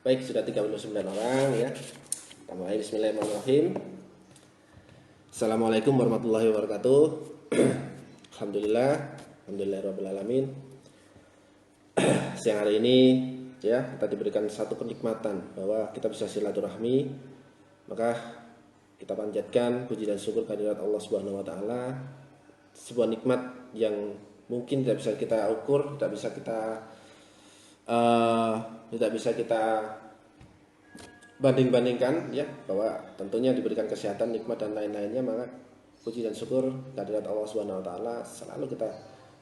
Baik, sudah 39 orang ya. Kita mulai. Bismillahirrahmanirrahim. Assalamualaikum warahmatullahi wabarakatuh. Alhamdulillah rabbil alamin. Siang hari ini ya, kita diberikan satu kenikmatan bahwa kita bisa silaturahmi. Maka kita panjatkan puji dan syukur kehadirat Allah Subhanahu wa taala. Sebuah nikmat yang mungkin tidak bisa kita ukur, tidak bisa kita banding-bandingkan ya, bahwa tentunya diberikan kesehatan, nikmat dan lain-lainnya. Maka puji dan syukur kehadirat Allah Subhanahu wa taala selalu kita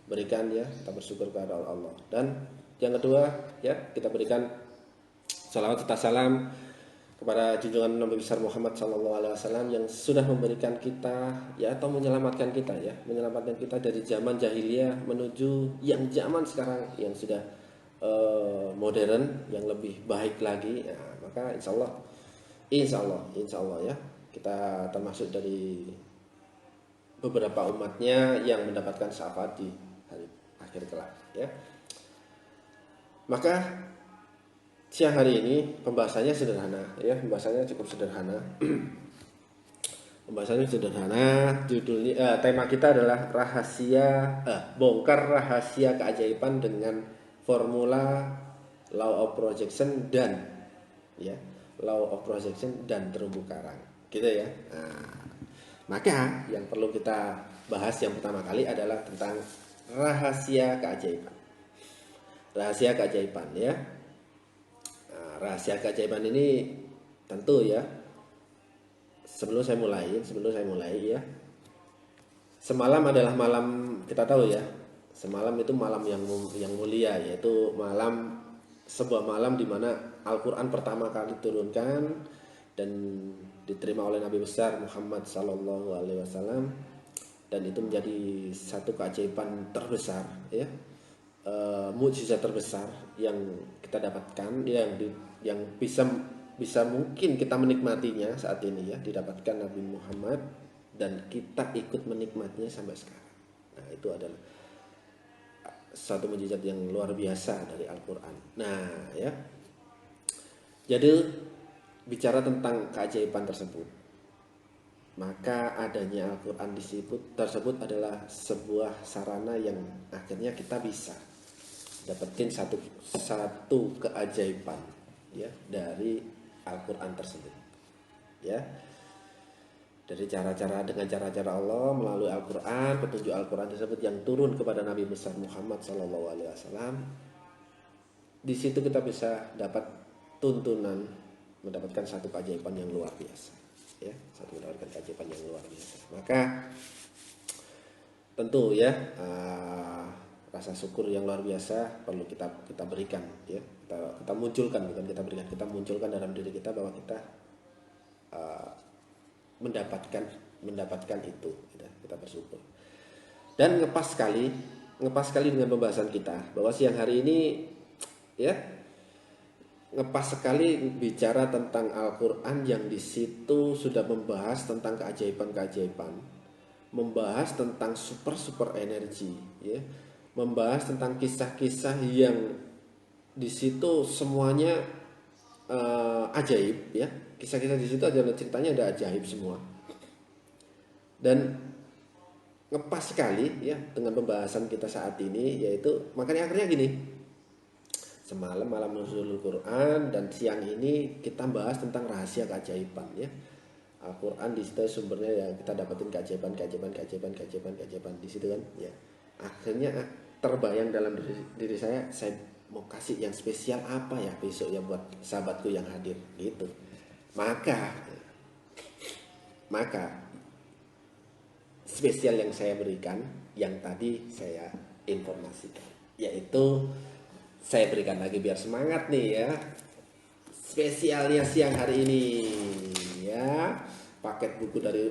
berikan ya, kita bersyukur kepada Allah. Dan yang kedua ya, kita berikan salawat serta salam kepada junjungan Nabi besar Muhammad SAW yang sudah memberikan kita ya, atau menyelamatkan kita dari zaman jahiliyah menuju yang zaman sekarang yang sudah modern, yang lebih baik lagi ya. Maka insya Allah ya, kita termasuk dari beberapa umatnya yang mendapatkan syafaat di hari akhir kelak ya. Maka siang hari ini pembahasannya sederhana ya, pembahasannya cukup sederhana. Pembahasannya sederhana, judulnya tema kita adalah bongkar rahasia keajaiban dengan formula law of projection dan terumbu karang gitu ya. Maka yang perlu kita bahas yang pertama kali adalah tentang rahasia keajaiban ya. Rahasia keajaiban ini tentu ya, sebelum saya mulai ya, semalam adalah malam, kita tahu ya, semalam itu malam yang mulia, yaitu sebuah malam di mana Al-Quran pertama kali turunkan dan diterima oleh Nabi besar Muhammad SAW, dan itu menjadi satu keajaiban terbesar ya, mukjizat terbesar yang kita dapatkan, yang bisa mungkin kita menikmatinya saat ini ya, didapatkan Nabi Muhammad dan kita ikut menikmatinya sampai sekarang. Nah, itu adalah satu mukjizat yang luar biasa dari Al-Quran. Nah ya, jadi bicara tentang keajaiban tersebut, maka adanya Al-Quran tersebut adalah sebuah sarana yang akhirnya kita bisa dapetin satu keajaiban ya dari Al-Quran tersebut ya. Dari dengan cara-cara Allah melalui Al-Quran, petunjuk Al-Quran tersebut yang turun kepada Nabi besar Muhammad SAW. Di situ kita bisa dapat tuntunan, mendapatkan satu keajaiban yang luar biasa ya, Maka tentu ya, rasa syukur yang luar biasa perlu kita berikan ya, kita munculkan, bukan kita berikan, kita munculkan dalam diri kita bahwa kita mendapatkan itu ya, kita bersyukur. Dan ngepas sekali dengan pembahasan kita bahwa siang hari ini ya, ngepas sekali bicara tentang Al-Quran yang di situ sudah membahas tentang keajaiban, membahas tentang super energi ya, membahas tentang kisah-kisah yang di situ semuanya ajaib ya. Kisah-kisah di situ adalah ceritanya ada ajaib semua. Dan ngepas sekali ya dengan pembahasan kita saat ini, yaitu makanya akhirnya gini. Semalam malam nuzulul Quran dan siang ini kita bahas tentang rahasia keajaiban ya. Al-Quran di situ sumbernya yang kita dapetin keajaiban di situ kan ya. Akhirnya terbayang dalam diri saya mau kasih yang spesial apa ya besok ya buat sahabatku yang hadir gitu. Maka spesial yang saya berikan, yang tadi saya informasikan, yaitu saya berikan lagi biar semangat nih ya. Spesialnya siang hari ini ya, paket buku dari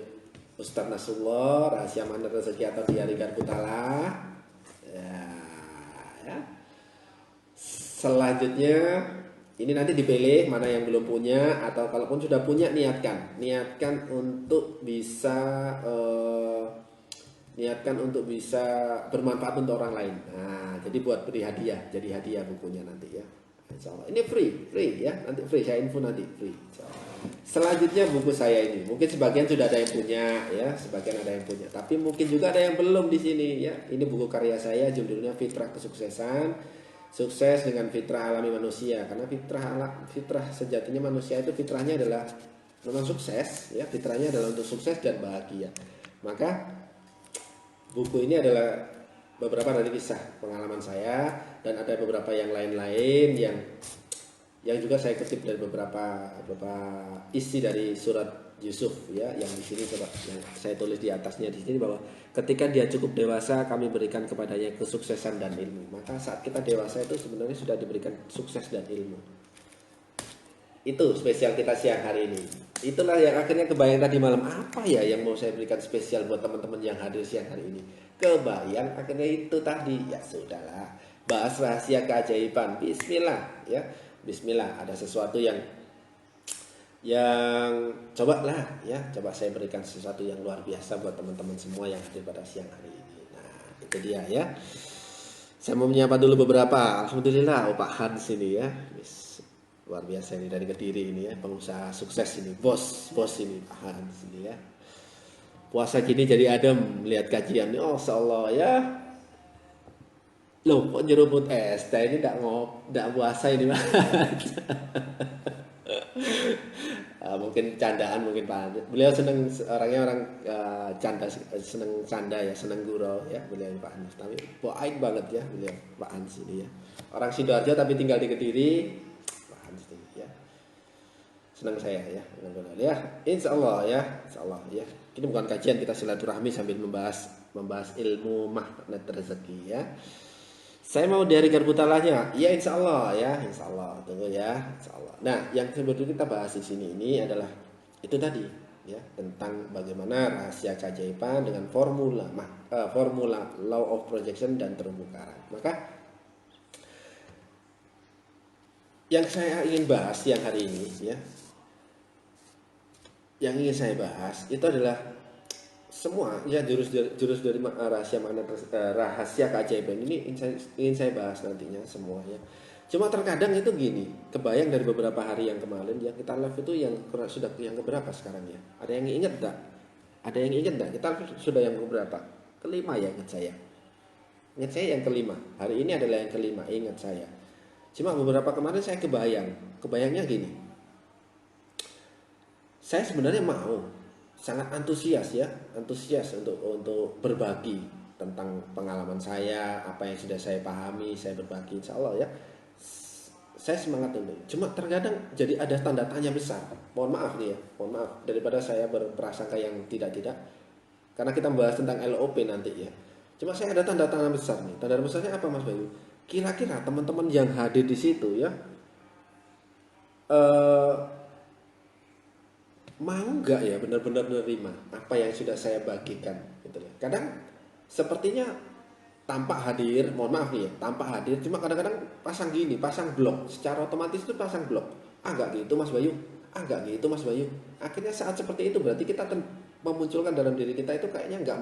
Ustaz Nasrullah, Rahasia Mandat Rezeki atau Diari Garbutala ya. Selanjutnya ini nanti dipilih mana yang belum punya, atau kalaupun sudah punya niatkan untuk bisa bermanfaat untuk orang lain. Nah, jadi buat beri hadiah, jadi hadiah bukunya nanti ya. Insya Allah. Ini free ya. Nanti free, saya info nanti free. Insya Allah. Selanjutnya buku saya ini, mungkin sebagian sudah ada yang punya ya, sebagian ada yang punya. Tapi mungkin juga ada yang belum di sini ya. Ini buku karya saya, judulnya Fitrah Kesuksesan. Sukses dengan fitrah alami manusia. Karena fitrah sejatinya manusia itu fitrahnya adalah memang sukses ya. Fitrahnya adalah untuk sukses dan bahagia. Maka buku ini adalah beberapa dari kisah pengalaman saya, dan ada beberapa yang lain-lain yang juga saya kutip dari beberapa isi dari surat Yusuf ya, yang di sini coba yang saya tulis di atasnya di sini, bahwa ketika dia cukup dewasa kami berikan kepadanya kesuksesan dan ilmu. Maka saat kita dewasa itu sebenarnya sudah diberikan sukses dan ilmu. Itu spesial kita siang hari ini. Itulah yang akhirnya kebayang tadi malam, apa ya yang mau saya berikan spesial buat teman-teman yang hadir siang hari ini. Kebayang akhirnya itu tadi. Ya sudahlah, bahas rahasia keajaiban. Bismillah ya. Bismillah, ada sesuatu yang coba saya berikan sesuatu yang luar biasa buat teman-teman semua yang hadir pada siang hari ini. Nah, itu dia ya. Saya mau menyapa dulu beberapa. Alhamdulillah, Pak Hans ini ya. Luar biasa ini, dari Kediri ini ya, pengusaha sukses ini, bos ini Pak Hans ini ya. Puasa gini jadi adem lihat kajian ini. Oh, insyaallah ya. Loh, kok nyeruput es teh ini enggak puasa ini, Mas. Mungkin candaan mungkin Pak. Beliau orangnya orang canda, seneng canda ya, seneng gurau ya beliau Pak Hans. Tapi baik banget ya beliau Pak Hans ini ya. Orang Sidoarjo tapi tinggal di Kediri. Pak Hans ini ya. Senang saya ya. Ya, insyaallah ya, insyaallah ya. Ini bukan kajian, kita silaturahmi sambil membahas ilmu magnet rezeki ya. Saya mau dari garpu talahnya, ya insya Allah ya, insya Allah tunggu ya, insya Allah. Nah, yang sebetulnya kita bahas di sini ini adalah itu tadi ya, tentang bagaimana rahasia keajaiban dengan formula law of projection dan terumbu karang. Maka yang saya ingin bahas siang hari ini ya, yang ingin saya bahas itu adalah semua ya jurus dari rahasia keajaiban ini ingin saya bahas nantinya semua ya. Cuma terkadang itu gini, kebayang dari beberapa hari yang kemarin yang kita live itu yang sudah yang keberapa sekarang ya? Ada yang ingat enggak? Ada yang ingat enggak? Kita sudah yang keberapa? Kelima ya ingat saya. Ingat saya yang kelima. Hari ini adalah yang kelima, ingat saya. Cuma beberapa kemarin saya kebayangnya gini. Saya sebenarnya sangat antusias untuk berbagi tentang pengalaman saya, apa yang sudah saya pahami, saya berbagi insya Allah ya. Saya semangat untuk. Cuma terkadang jadi ada tanda tanya besar. Mohon maaf nih ya, mohon maaf daripada saya berprasangka yang tidak. Karena kita membahas tentang LOP nanti ya. Cuma saya ada tanda tanya besar nih. Tanda besarnya apa Mas Bayu? Kira-kira teman-teman yang hadir di situ ya, mau nggak ya benar-benar menerima apa yang sudah saya bagikan gitu ya. Kadang sepertinya tampak hadir, mohon maaf nih ya, tampak hadir, cuma kadang-kadang pasang blok, secara otomatis itu pasang blok. Nggak gitu Mas Bayu, nggak gitu Mas Bayu. Akhirnya saat seperti itu berarti kita memunculkan dalam diri kita itu kayaknya nggak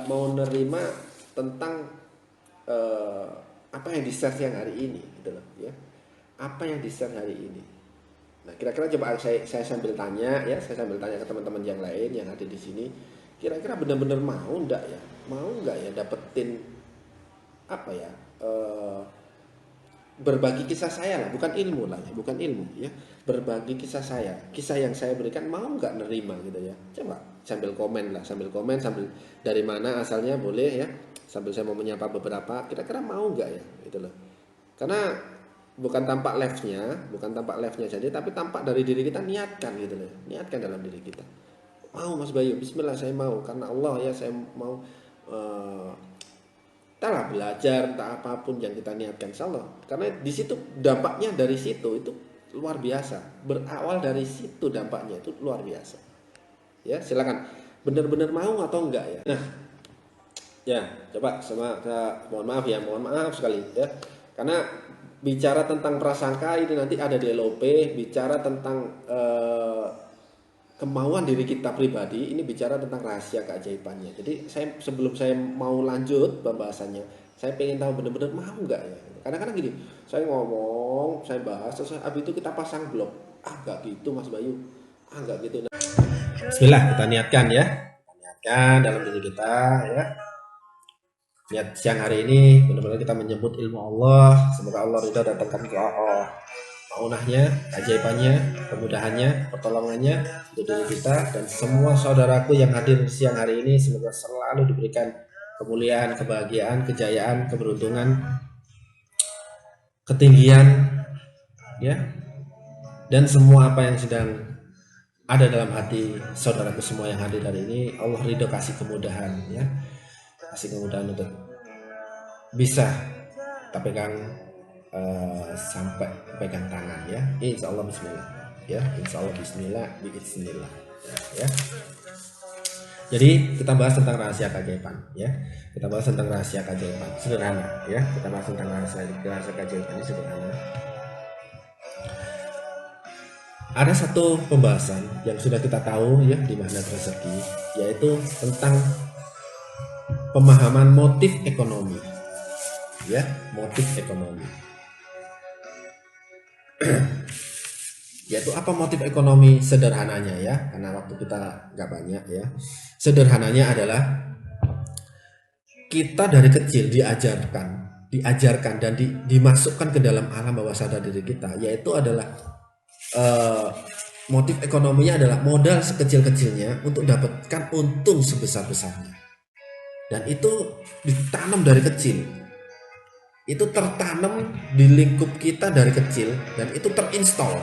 mau nerima tentang apa yang di-share yang hari ini gitu loh ya. Apa yang di-share hari ini. Nah, kira-kira coba saya sambil tanya ya, saya sambil tanya ke teman-teman yang lain yang ada di sini, kira-kira benar-benar mau enggak ya dapetin apa ya, berbagi kisah saya lah, bukan ilmu lah ya, bukan ilmu ya, berbagi kisah saya, kisah yang saya berikan, mau enggak nerima gitu ya. Coba sambil komen, sambil dari mana asalnya boleh ya, sambil saya mau menyapa beberapa, kira-kira mau enggak ya gitu loh. Karena bukan tampak live-nya saja, tapi tampak dari diri kita, niatkan gitu loh, niatkan dalam diri kita. Mau Mas Bayu, bismillah saya mau, karena Allah ya, saya mau entahlah belajar, entah apapun yang kita niatkan insyaallah. Karena di situ dampaknya dari situ itu luar biasa. Berawal dari situ dampaknya itu luar biasa. Ya, silakan. Benar-benar mau atau enggak ya? Nah, ya, coba mohon maaf sekali ya. Karena bicara tentang prasangka ini nanti ada di LOP, bicara tentang kemauan diri kita pribadi ini bicara tentang rahasia keajaibannya. Jadi sebelum saya mau lanjut pembahasannya, saya pengen tahu benar-benar mau nggak ya. Kadang-kadang gini, saya ngomong, saya bahas, terus habis itu kita pasang blok. Nggak gitu Mas Bayu, nggak gitu. Nah, Bismillah, kita niatkan ya, kita niatkan dalam diri kita ya. Lihat siang hari ini benar-benar kita menyebut ilmu Allah. Semoga Allah ridha datangkan ke Allah maunahnya, keajaibannya, kemudahannya, pertolongannya untuk diri kita dan semua saudaraku yang hadir siang hari ini. Semoga selalu diberikan kemuliaan, kebahagiaan, kejayaan, keberuntungan, ketinggian, ya, dan semua apa yang sedang ada dalam hati saudaraku semua yang hadir hari ini. Allah ridho kasih kemudahan, ya, kasih kemudahan untuk bisa kita pegang sampai pegang tangan ya. Insya Allah bismillah ya, insya Allah bismillah biiznillah ya. Jadi kita bahas tentang rahasia keajaiban ya. Kita bahas tentang rahasia keajaiban sederhana ya. Kita bahas tentang rahasia keajaiban ini sederhana. Ada satu pembahasan yang sudah kita tahu ya di Magnet Rezeki, yaitu tentang pemahaman motif ekonomi ya, motif ekonomi. Yaitu apa motif ekonomi sederhananya ya, karena waktu kita nggak banyak ya. Sederhananya adalah kita dari kecil diajarkan dan dimasukkan ke dalam alam bawah sadar diri kita, yaitu adalah motif ekonominya adalah modal sekecil-kecilnya untuk dapatkan untung sebesar-besarnya, dan itu ditanam dari kecil. Itu tertanam di lingkup kita dari kecil dan itu terinstall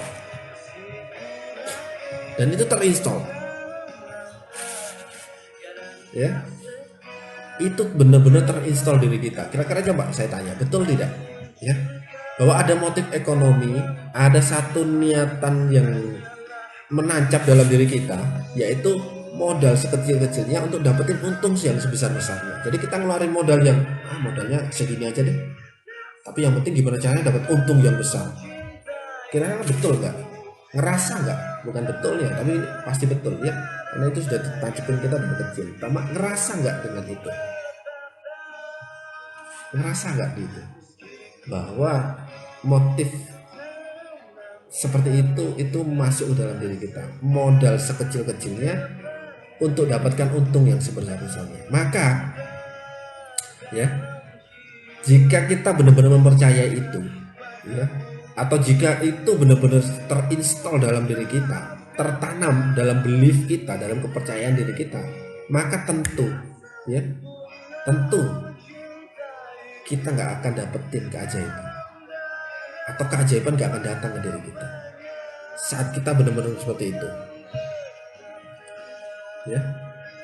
ya, itu benar-benar terinstall diri kita. Kira-kira coba saya tanya, betul tidak ya, bahwa ada motif ekonomi, ada satu niatan yang menancap dalam diri kita, yaitu modal sekecil-kecilnya untuk dapetin untung yang sebesar-besarnya. Jadi kita ngeluarin modal yang modalnya segini aja deh, tapi yang penting gimana caranya dapat untung yang besar. Kira-kira betul nggak? Ngerasa nggak? Bukan betul ya, tapi pasti betul ya, karena itu sudah ditancapin kita dari kecil. Pertama, ngerasa nggak dengan itu? Ngerasa nggak gitu bahwa motif seperti itu masuk dalam diri kita, modal sekecil-kecilnya untuk dapatkan untung yang sebesar-besarnya. Maka ya, jika kita benar-benar mempercayai itu ya, atau jika itu benar-benar terinstall dalam diri kita, tertanam dalam belief kita, dalam kepercayaan diri kita, maka tentu kita nggak akan dapetin keajaiban, atau keajaiban nggak akan datang ke diri kita saat kita benar-benar seperti itu ya.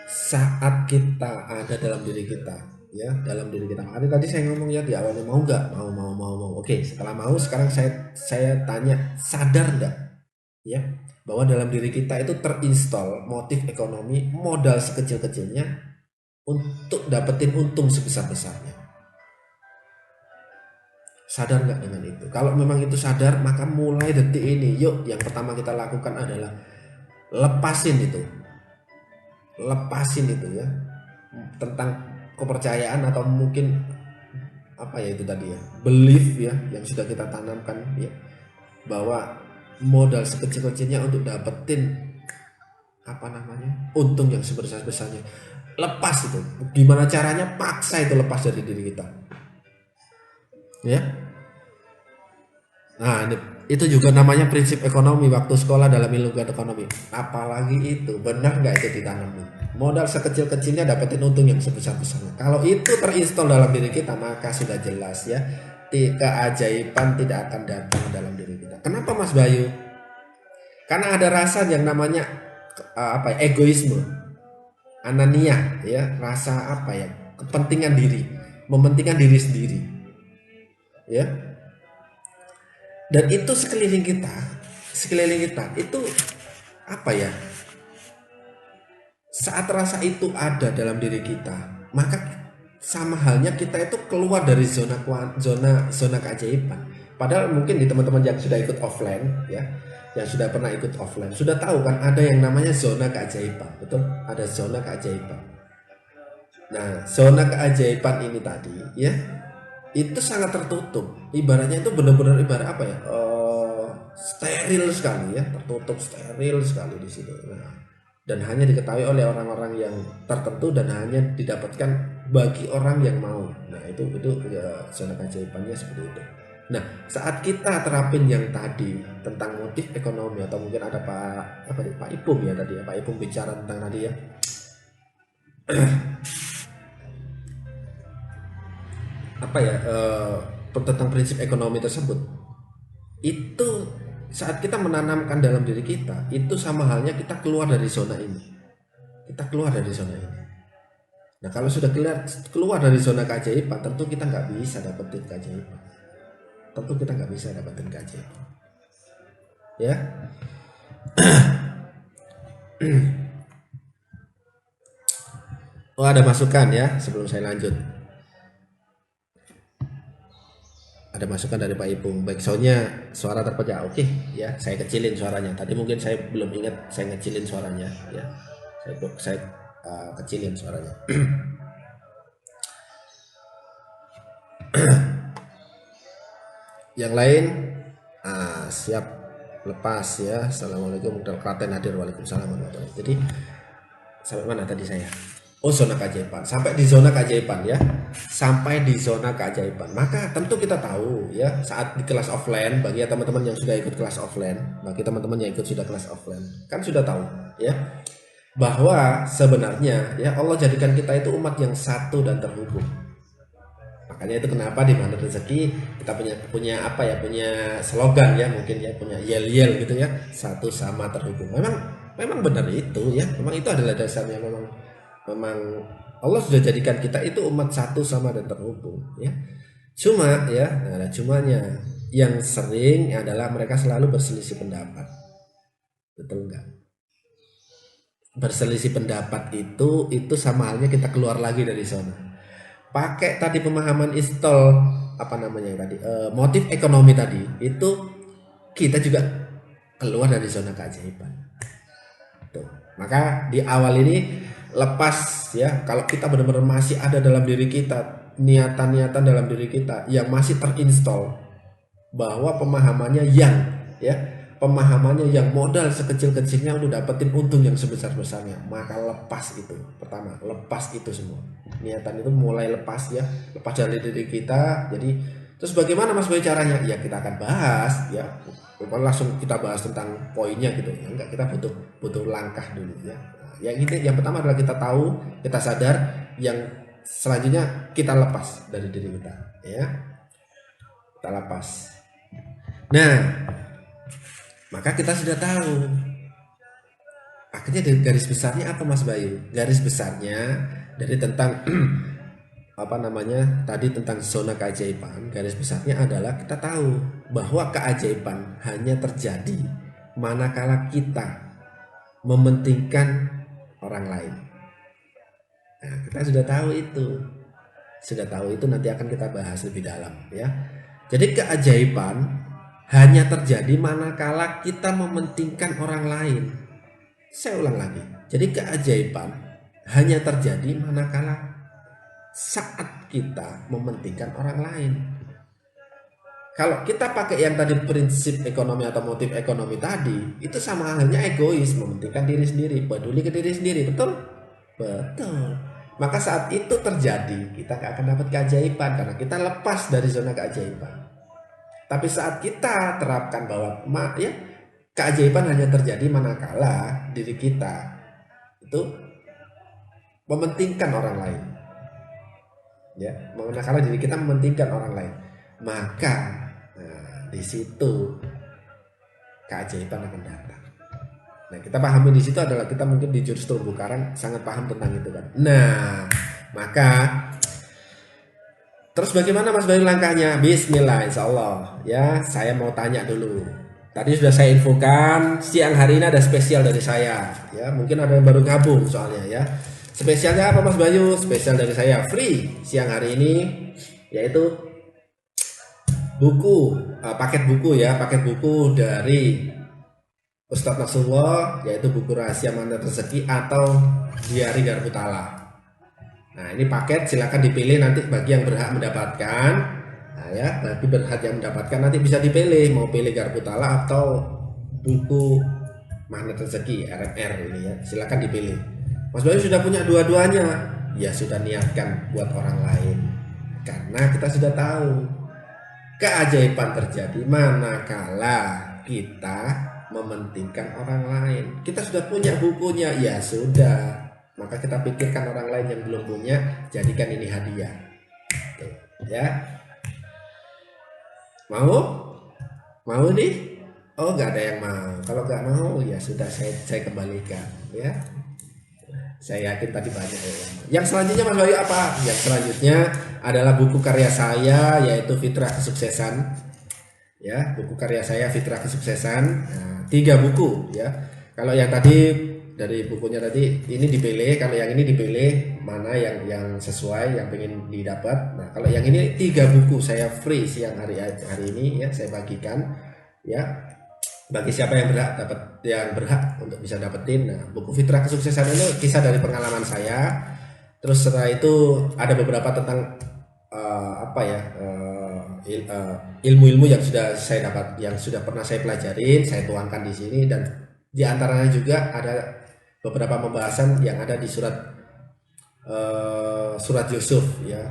Saat kita ada dalam diri kita ya, dalam diri kita. Tadi saya ngomong ya di awalnya, mau nggak? Mau. Oke, setelah mau, sekarang saya tanya, sadar nggak ya bahwa dalam diri kita itu terinstall motif ekonomi, modal sekecil-kecilnya untuk dapetin untung sebesar-besarnya. Sadar nggak dengan itu? Kalau memang itu sadar, maka mulai detik ini, yuk, yang pertama kita lakukan adalah lepasin itu ya, tentang kepercayaan atau mungkin apa ya itu tadi ya, belief ya, yang sudah kita tanamkan ya, bahwa modal sekecil-kecilnya untuk dapetin untung yang sebesar-besarnya. Lepas itu, gimana caranya? Paksa itu lepas dari diri kita ya. Nah, itu juga namanya prinsip ekonomi waktu sekolah dalam ilmu ekonomi. Apalagi itu, benar nggak itu ditanam? Modal sekecil-kecilnya dapetin untung yang sebesar-besarnya. Kalau itu terinstall dalam diri kita, maka sudah jelas ya, keajaiban tidak akan datang dalam diri kita. Kenapa Mas Bayu? Karena ada rasa yang namanya egoisme, anania ya, rasa kepentingan diri, mementingkan diri sendiri ya. Dan itu sekeliling kita itu saat rasa itu ada dalam diri kita, maka sama halnya kita itu keluar dari zona keajaiban. Padahal mungkin di teman-teman yang sudah ikut offline ya, yang sudah pernah ikut offline sudah tahu kan ada yang namanya zona keajaiban, betul? Ada zona keajaiban. Nah, zona keajaiban ini tadi ya itu sangat tertutup. Ibaratnya itu benar-benar ibarat apa ya? Steril sekali ya, tertutup steril sekali di situ. Nah, dan hanya diketahui oleh orang-orang yang tertentu dan hanya didapatkan bagi orang yang mau. Nah, itu ya zona keajaibannya seperti itu. Nah, saat kita terapin yang tadi tentang motif ekonomi atau mungkin ada Pak Ipung ya tadi ya, Pak Ipung bicara tentang tadi ya. Apa ya tentang prinsip ekonomi tersebut. Itu saat kita menanamkan dalam diri kita, itu sama halnya kita keluar dari zona ini. Kita keluar dari zona ini. Nah, kalau sudah keluar dari zona keajaiban, tentu kita nggak bisa dapetin keajaiban. Tentu kita nggak bisa dapetin keajaiban. Ya. Oh, ada masukan ya sebelum saya lanjut. Ada masukan dari Pak Ipung. Baik, soalnya suara terpecah. Oke, ya, saya kecilin suaranya. Tadi mungkin saya belum ingat saya ngecilin suaranya, ya. Saya kecilin suaranya. Yang lain siap lepas ya. Assalamualaikum warahmatullahi wabarakatuh. Hadir, waalaikumsalam warahmatullahi wabarakatuh. Jadi sampai mana tadi saya? Oh, zona keajaiban. Sampai di zona keajaiban ya. Sampai di zona keajaiban. Maka tentu kita tahu ya, saat di kelas offline, bagi teman-teman yang sudah ikut kelas offline, bagi teman-teman yang ikut sudah kelas offline, kan sudah tahu ya, bahwa sebenarnya ya Allah jadikan kita itu umat yang satu dan terhubung. Makanya itu kenapa di Mana Rezeki kita punya apa ya, punya slogan ya, mungkin ya, punya yel-yel gitu ya, satu sama terhubung. Memang benar itu ya, memang itu adalah dasarnya. Memang Allah sudah jadikan kita itu umat satu sama dan terhubung ya. Cuma ya, ada cumanya, yang sering adalah mereka selalu berselisih pendapat. Betul enggak? Berselisih pendapat itu sama halnya kita keluar lagi dari zona. Pakai tadi pemahaman install apa namanya tadi, motif ekonomi tadi, itu kita juga keluar dari zona keajaiban. Tuh. Maka di awal ini lepas ya, kalau kita benar-benar masih ada dalam diri kita niatan-niatan dalam diri kita yang masih terinstall bahwa pemahamannya yang modal sekecil-kecilnya udah dapetin untung yang sebesar-besarnya, maka lepas itu. Pertama, lepas itu semua. Niatan itu mulai lepas ya, lepas dari diri kita. Jadi terus bagaimana Mas Boy caranya? Ya kita akan bahas ya. Bukan langsung kita bahas tentang poinnya gitu ya. Enggak, kita butuh langkah dulu ya. Yang pertama adalah kita tahu, kita sadar, yang selanjutnya kita lepas dari diri kita ya. Kita lepas. Nah, maka kita sudah tahu. Akhirnya dari garis besarnya apa Mas Bayu? Garis besarnya dari tentang apa namanya tadi tentang zona keajaiban, garis besarnya adalah kita tahu bahwa keajaiban hanya terjadi manakala kita mementingkan orang lain. Nah, kita sudah tahu itu, nanti akan kita bahas lebih dalam ya. Jadi keajaiban hanya terjadi manakala kita mementingkan orang lain. Saya ulang lagi. Jadi keajaiban hanya terjadi manakala saat kita mementingkan orang lain. Kalau kita pakai yang tadi prinsip ekonomi atau motif ekonomi tadi, itu sama halnya egois, mementingkan diri sendiri, peduli ke diri sendiri, betul? Betul. Maka saat itu terjadi, kita gak akan dapat keajaiban karena kita lepas dari zona keajaiban. Tapi saat kita terapkan bahwa ya keajaiban hanya terjadi manakala diri kita itu mementingkan orang lain. Ya, manakala diri kita mementingkan orang lain, maka di situ keajaiban akan datang. Nah, kita pahami di situ adalah kita mungkin di jurus terumbu karang sangat paham tentang itu kan. Nah, maka terus bagaimana Mas Bayu langkahnya? Bismillah, insya Allah. Ya, saya mau tanya dulu. Tadi sudah saya infokan, siang hari ini ada spesial dari saya. Ya, mungkin ada yang baru gabung soalnya ya. Spesialnya apa Mas Bayu? Spesial dari saya free siang hari ini, yaitu buku, paket buku ya, paket buku dari Ustadz Nasrullah, yaitu buku Rahasia Magnet Rezeki atau Diari Garputala. Nah, ini paket, silakan dipilih nanti bagi yang berhak mendapatkan. Nah ya, bagi berhak yang mendapatkan nanti bisa dipilih mau pilih Garputala atau buku Magnet Rezeki RMR ini ya. Silakan dipilih. Mas Bayu sudah punya dua-duanya. Ya sudah niatkan buat orang lain. Karena kita sudah tahu keajaiban terjadi manakala kita mementingkan orang lain. Kita sudah punya bukunya, ya sudah. Maka kita pikirkan orang lain yang belum punya, jadikan ini hadiah. Ya. Mau? Mau nih? Oh, nggak ada yang mau. Kalau nggak mau, ya sudah saya kembalikan. Ya. Saya yakin tadi banyak ya. Yang selanjutnya Mas Bayu apa? Yang selanjutnya adalah buku karya saya, yaitu Fitrah Kesuksesan. Ya, buku karya saya Fitrah Kesuksesan. Nah, 3 buku ya. Kalau yang tadi dari bukunya tadi ini dipilih, kalau yang ini dipilih mana yang sesuai, yang pengen didapat. Nah, kalau yang ini 3 buku saya free siang hari ini ya, saya bagikan ya. Bagi siapa yang berhak untuk bisa dapetin. Nah, buku Fitrah Kesuksesan ini kisah dari pengalaman saya. Terus setelah itu ada beberapa tentang ilmu-ilmu yang sudah saya dapat, yang sudah pernah saya pelajarin, saya tuangkan di sini, dan di antaranya juga ada beberapa pembahasan yang ada di surat Yusuf ya.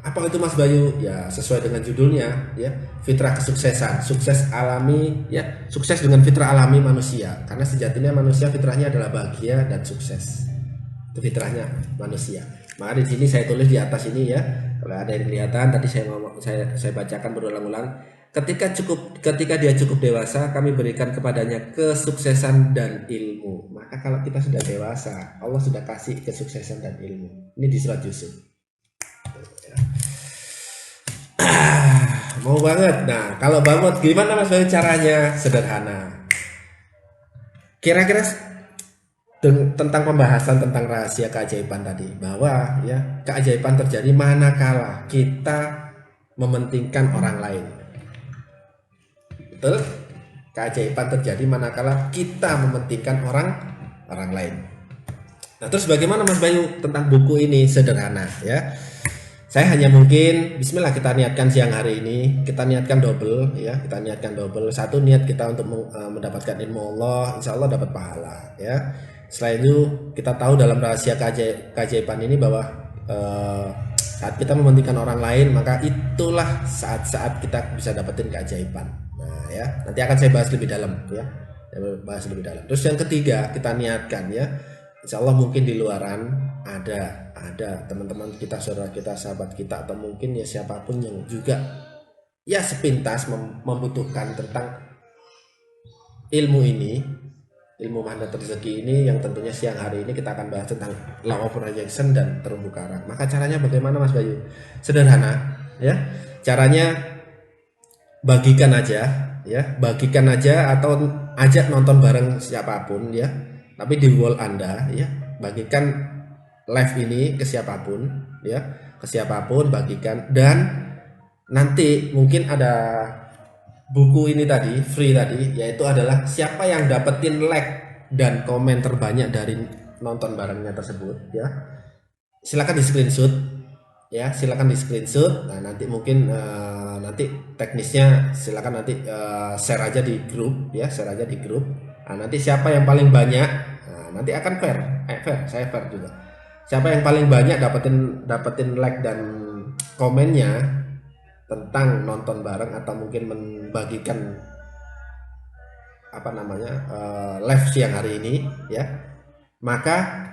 Apa itu Mas Bayu? Ya sesuai dengan judulnya ya, Fitrah Kesuksesan, sukses alami ya, sukses dengan fitrah alami manusia. Karena sejatinya manusia fitrahnya adalah bahagia dan sukses. Itu fitrahnya manusia. Maka di sini saya tulis di atas ini ya. Kalau ada yang kelihatan tadi saya bacakan berulang-ulang. Ketika dia cukup dewasa, kami berikan kepadanya kesuksesan dan ilmu. Maka kalau kita sudah dewasa, Allah sudah kasih kesuksesan dan ilmu. Ini di surat Yusuf. Mau banget. Nah, kalau banget gimana Mas Bayu caranya? Sederhana. Kira-kira tentang pembahasan tentang rahasia keajaiban tadi, bahwa ya keajaiban terjadi manakala kita mementingkan orang lain. Betul? Keajaiban terjadi manakala kita mementingkan orang lain. Nah, terus bagaimana Mas Bayu tentang buku ini? Sederhana ya. Saya hanya mungkin bismillah kita niatkan siang hari ini, kita niatkan double ya, kita niatkan double. Satu, niat kita untuk mendapatkan ilmu Allah, insya Allah dapat pahala ya. Setelah itu kita tahu dalam rahasia keajaiban ini bahwa saat kita mementingkan orang lain, maka itulah saat-saat kita bisa dapetin keajaiban. Nah ya, nanti akan saya bahas lebih dalam ya, bahas lebih dalam. Terus yang ketiga, kita niatkan ya, insya Allah mungkin di luaran ada teman-teman kita, saudara kita, sahabat kita, atau mungkin ya siapapun yang juga ya sepintas membutuhkan tentang ilmu ini, ilmu magnet rezeki ini, yang tentunya siang hari ini kita akan bahas tentang law of projection dan terumbu karang. Maka caranya bagaimana Mas Bayu? Sederhana ya, caranya bagikan aja ya, bagikan aja atau ajak nonton bareng siapapun ya, tapi di wall Anda ya, bagikan live ini ke siapapun ya, ke siapapun bagikan. Dan nanti mungkin ada buku ini tadi free tadi, yaitu adalah siapa yang dapetin like dan komen terbanyak dari nonton barengnya tersebut ya, silakan di screenshot ya, silakan di screenshot. Nah nanti mungkin nanti teknisnya silakan nanti share aja di grup ya, share aja di grup. Nah, nanti siapa yang paling banyak, nanti akan fair, saya fair juga. Siapa yang paling banyak dapetin like dan komennya tentang nonton bareng atau mungkin membagikan live siang hari ini ya, maka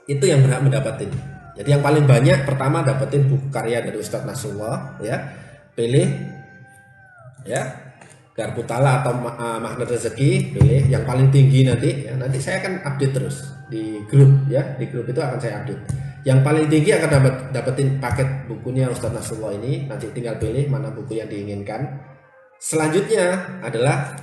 itu yang berhak mendapatin. Jadi yang paling banyak pertama dapetin buku karya dari Ustadz Nasrullah ya, pilih ya Garputala atau Magnet Rezeki, pilih yang paling tinggi nanti ya. Nanti saya akan update terus di grup ya, di grup itu akan saya update. Yang paling tinggi akan dapetin paket bukunya Ustadz Nasrullah ini. Nanti tinggal pilih mana buku yang diinginkan. Selanjutnya adalah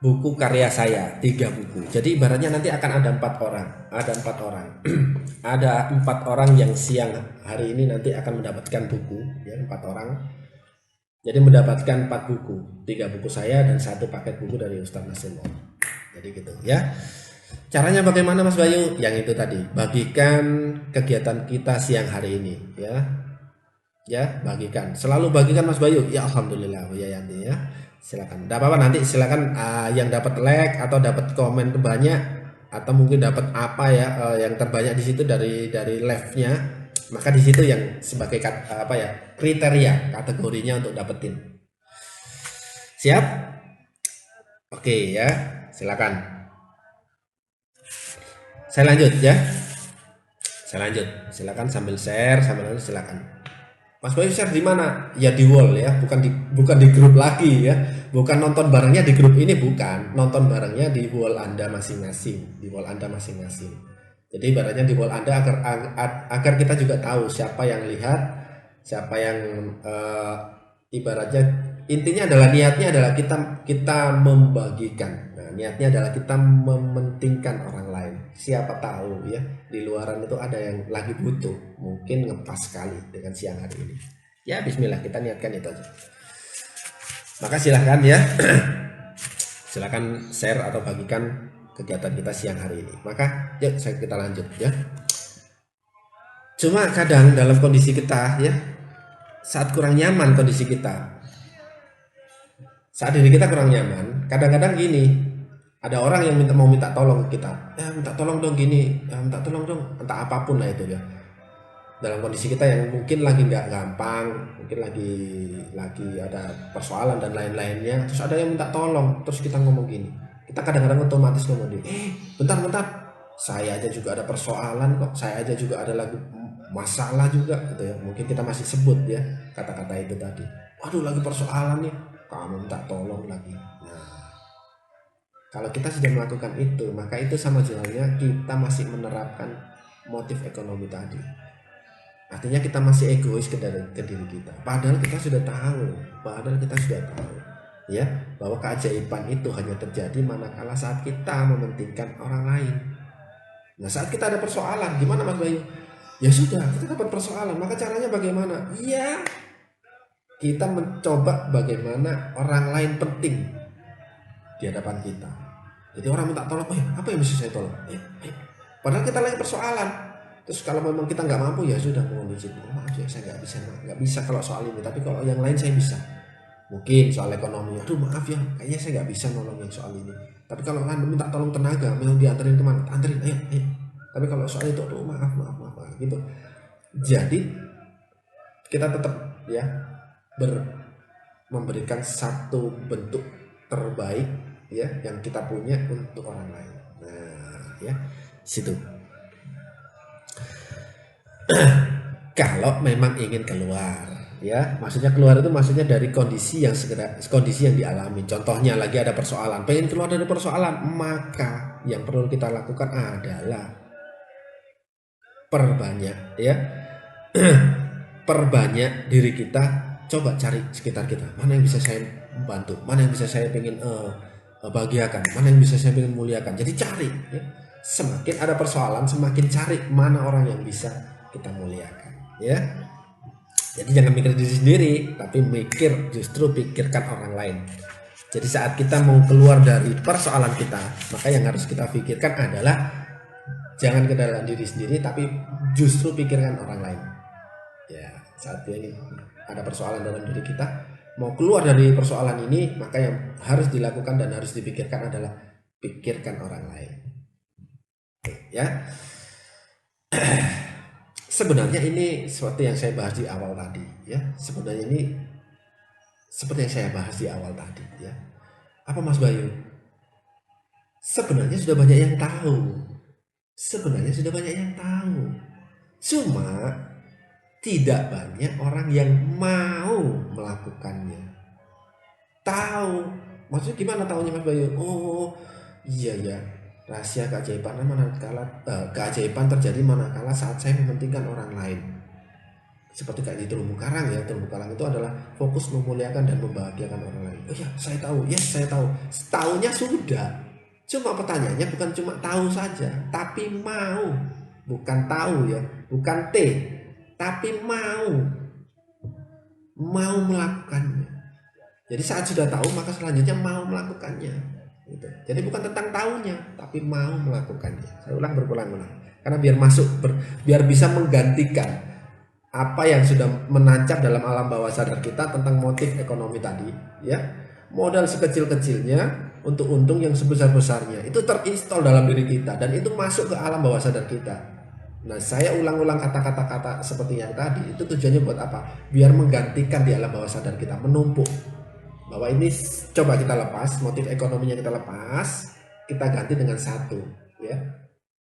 buku karya saya, 3 buku. Jadi ibaratnya nanti akan ada 4 orang, ada 4 orang yang siang hari ini nanti akan mendapatkan buku ya, 4 orang. Jadi mendapatkan 4 buku, 3 buku saya dan 1 paket buku dari Ustadz Nasir. Jadi gitu ya. Caranya bagaimana Mas Bayu? Yang itu tadi, bagikan kegiatan kita siang hari ini ya. Ya, bagikan. Selalu bagikan Mas Bayu. Ya alhamdulillah Bu Yayanti ya. Silakan. Enggak apa-apa, nanti silakan yang dapat like atau dapat komen terbanyak atau mungkin dapat apa ya yang terbanyak di situ dari live-nya, maka di situ yang sebagai apa ya, kriteria kategorinya untuk dapetin. Siap? Oke ya, silakan. Saya lanjut ya. Saya lanjut. Silakan sambil share, sambil lanjut silakan. Mas Bayu share di mana? Ya di wall ya, bukan di grup lagi ya. Bukan nonton barengnya di grup ini, bukan. Nonton barengnya di wall Anda masing-masing, di wall Anda masing-masing. Jadi ibaratnya di wall Anda agar kita juga tahu siapa yang lihat, siapa yang ibaratnya intinya adalah niatnya adalah kita membagikan. Nah, niatnya adalah kita mementingkan orang lain. Siapa tahu ya di luaran itu ada yang lagi butuh, mungkin ngepas sekali dengan siang hari ini. Ya bismillah, kita niatkan itu aja. Maka silahkan ya. Silahkan share atau bagikan kegiatan kita siang hari ini. Maka yuk kita lanjut ya. Cuma kadang dalam kondisi kita ya, saat kurang nyaman kondisi kita, saat diri kita kurang nyaman, kadang-kadang gini, ada orang yang mau minta tolong ke kita, ya minta tolong dong gini, ya minta tolong dong, entah apapun lah itu ya. Dalam kondisi kita yang mungkin lagi nggak gampang, mungkin lagi ada persoalan dan lain-lainnya, terus ada yang minta tolong, terus kita ngomong gini, kita kadang-kadang otomatis ngomong gini, bentar, saya aja juga ada persoalan kok, saya aja juga ada lagi masalah juga gitu ya. Mungkin kita masih sebut ya kata-kata itu tadi. Waduh lagi persoalan nih, kamu minta tolong lagi. Nah, kalau kita sudah melakukan itu, maka itu sama halnya kita masih menerapkan motif ekonomi tadi. Artinya kita masih egois ke diri kita. Padahal kita sudah tahu, ya bahwa keajaiban itu hanya terjadi manakala saat kita mementingkan orang lain. Nah, saat kita ada persoalan, gimana Mas Bayu? Ya sudah, kita dapat persoalan, maka caranya bagaimana? Iya, kita mencoba bagaimana orang lain penting di hadapan kita. Jadi orang minta tolong, apa yang bisa saya tolong? Padahal kita lagi persoalan. Terus kalau memang kita nggak mampu ya sudah, mohon izin, maaf ya saya nggak bisa kalau soal ini. Tapi kalau yang lain saya bisa. Mungkin soal ekonomi, aduh maaf ya, kayaknya saya nggak bisa nolongin soal ini. Tapi kalau Anda minta tolong tenaga, mau dianterin kemana? Anterin, ayo. Tapi kalau soal itu, aduh maaf gitu. Jadi kita tetap ya memberikan satu bentuk terbaik ya yang kita punya untuk orang lain. Nah, ya situ. Kalau memang ingin keluar, ya maksudnya keluar itu maksudnya dari kondisi yang dialami. Contohnya lagi ada persoalan, pengen keluar dari persoalan, maka yang perlu kita lakukan adalah perbanyak diri kita, coba cari sekitar kita, mana yang bisa saya bantu, mana yang bisa saya pengen bahagiakan, mana yang bisa saya pengen muliakan. Jadi cari ya. Semakin ada persoalan, semakin cari mana orang yang bisa kita muliakan ya. Jadi jangan mikir diri sendiri, tapi justru pikirkan orang lain. Jadi saat kita mau keluar dari persoalan kita, maka yang harus kita pikirkan adalah jangan ke dalam diri sendiri, tapi justru pikirkan orang lain. Ya, saat ini ada persoalan dalam diri kita, mau keluar dari persoalan ini, maka yang harus dilakukan dan harus dipikirkan adalah pikirkan orang lain. Ya. Sebenarnya ini seperti yang saya bahas di awal tadi, ya. Sebenarnya ini seperti yang saya bahas di awal tadi, ya. Apa Mas Bayu? Sebenarnya sudah banyak yang tahu. Cuma tidak banyak orang yang mau melakukannya. Tahu. Maksudnya gimana tahunya Mas Bayu? Oh, iya ya. Rahasia keajaiban keajaiban terjadi manakala saat saya mementingkan orang lain. Seperti kayak di terumbu karang ya. Terumbu karang itu adalah fokus memuliakan dan membahagiakan orang lain. Oh ya, saya tahu. Yes, saya tahu. Tahunya sudah. Cuma pertanyaannya bukan cuma tahu saja, tapi mau. Bukan tahu ya, bukan T, tapi mau melakukannya. Jadi saat sudah tahu maka selanjutnya mau melakukannya. Gitu. Jadi bukan tentang tahunya, tapi mau melakukannya. Saya ulang berulang-ulang. Karena biar biar bisa menggantikan apa yang sudah menancap dalam alam bawah sadar kita tentang motif ekonomi tadi, ya. Modal sekecil-kecilnya untuk untung yang sebesar-besarnya itu terinstall dalam diri kita dan itu masuk ke alam bawah sadar kita. Nah, saya ulang-ulang kata-kata seperti yang tadi itu tujuannya buat apa? Biar menggantikan di alam bawah sadar kita, menumpuk. Bahwa ini coba kita lepas, motif ekonominya kita lepas, kita ganti dengan satu, ya,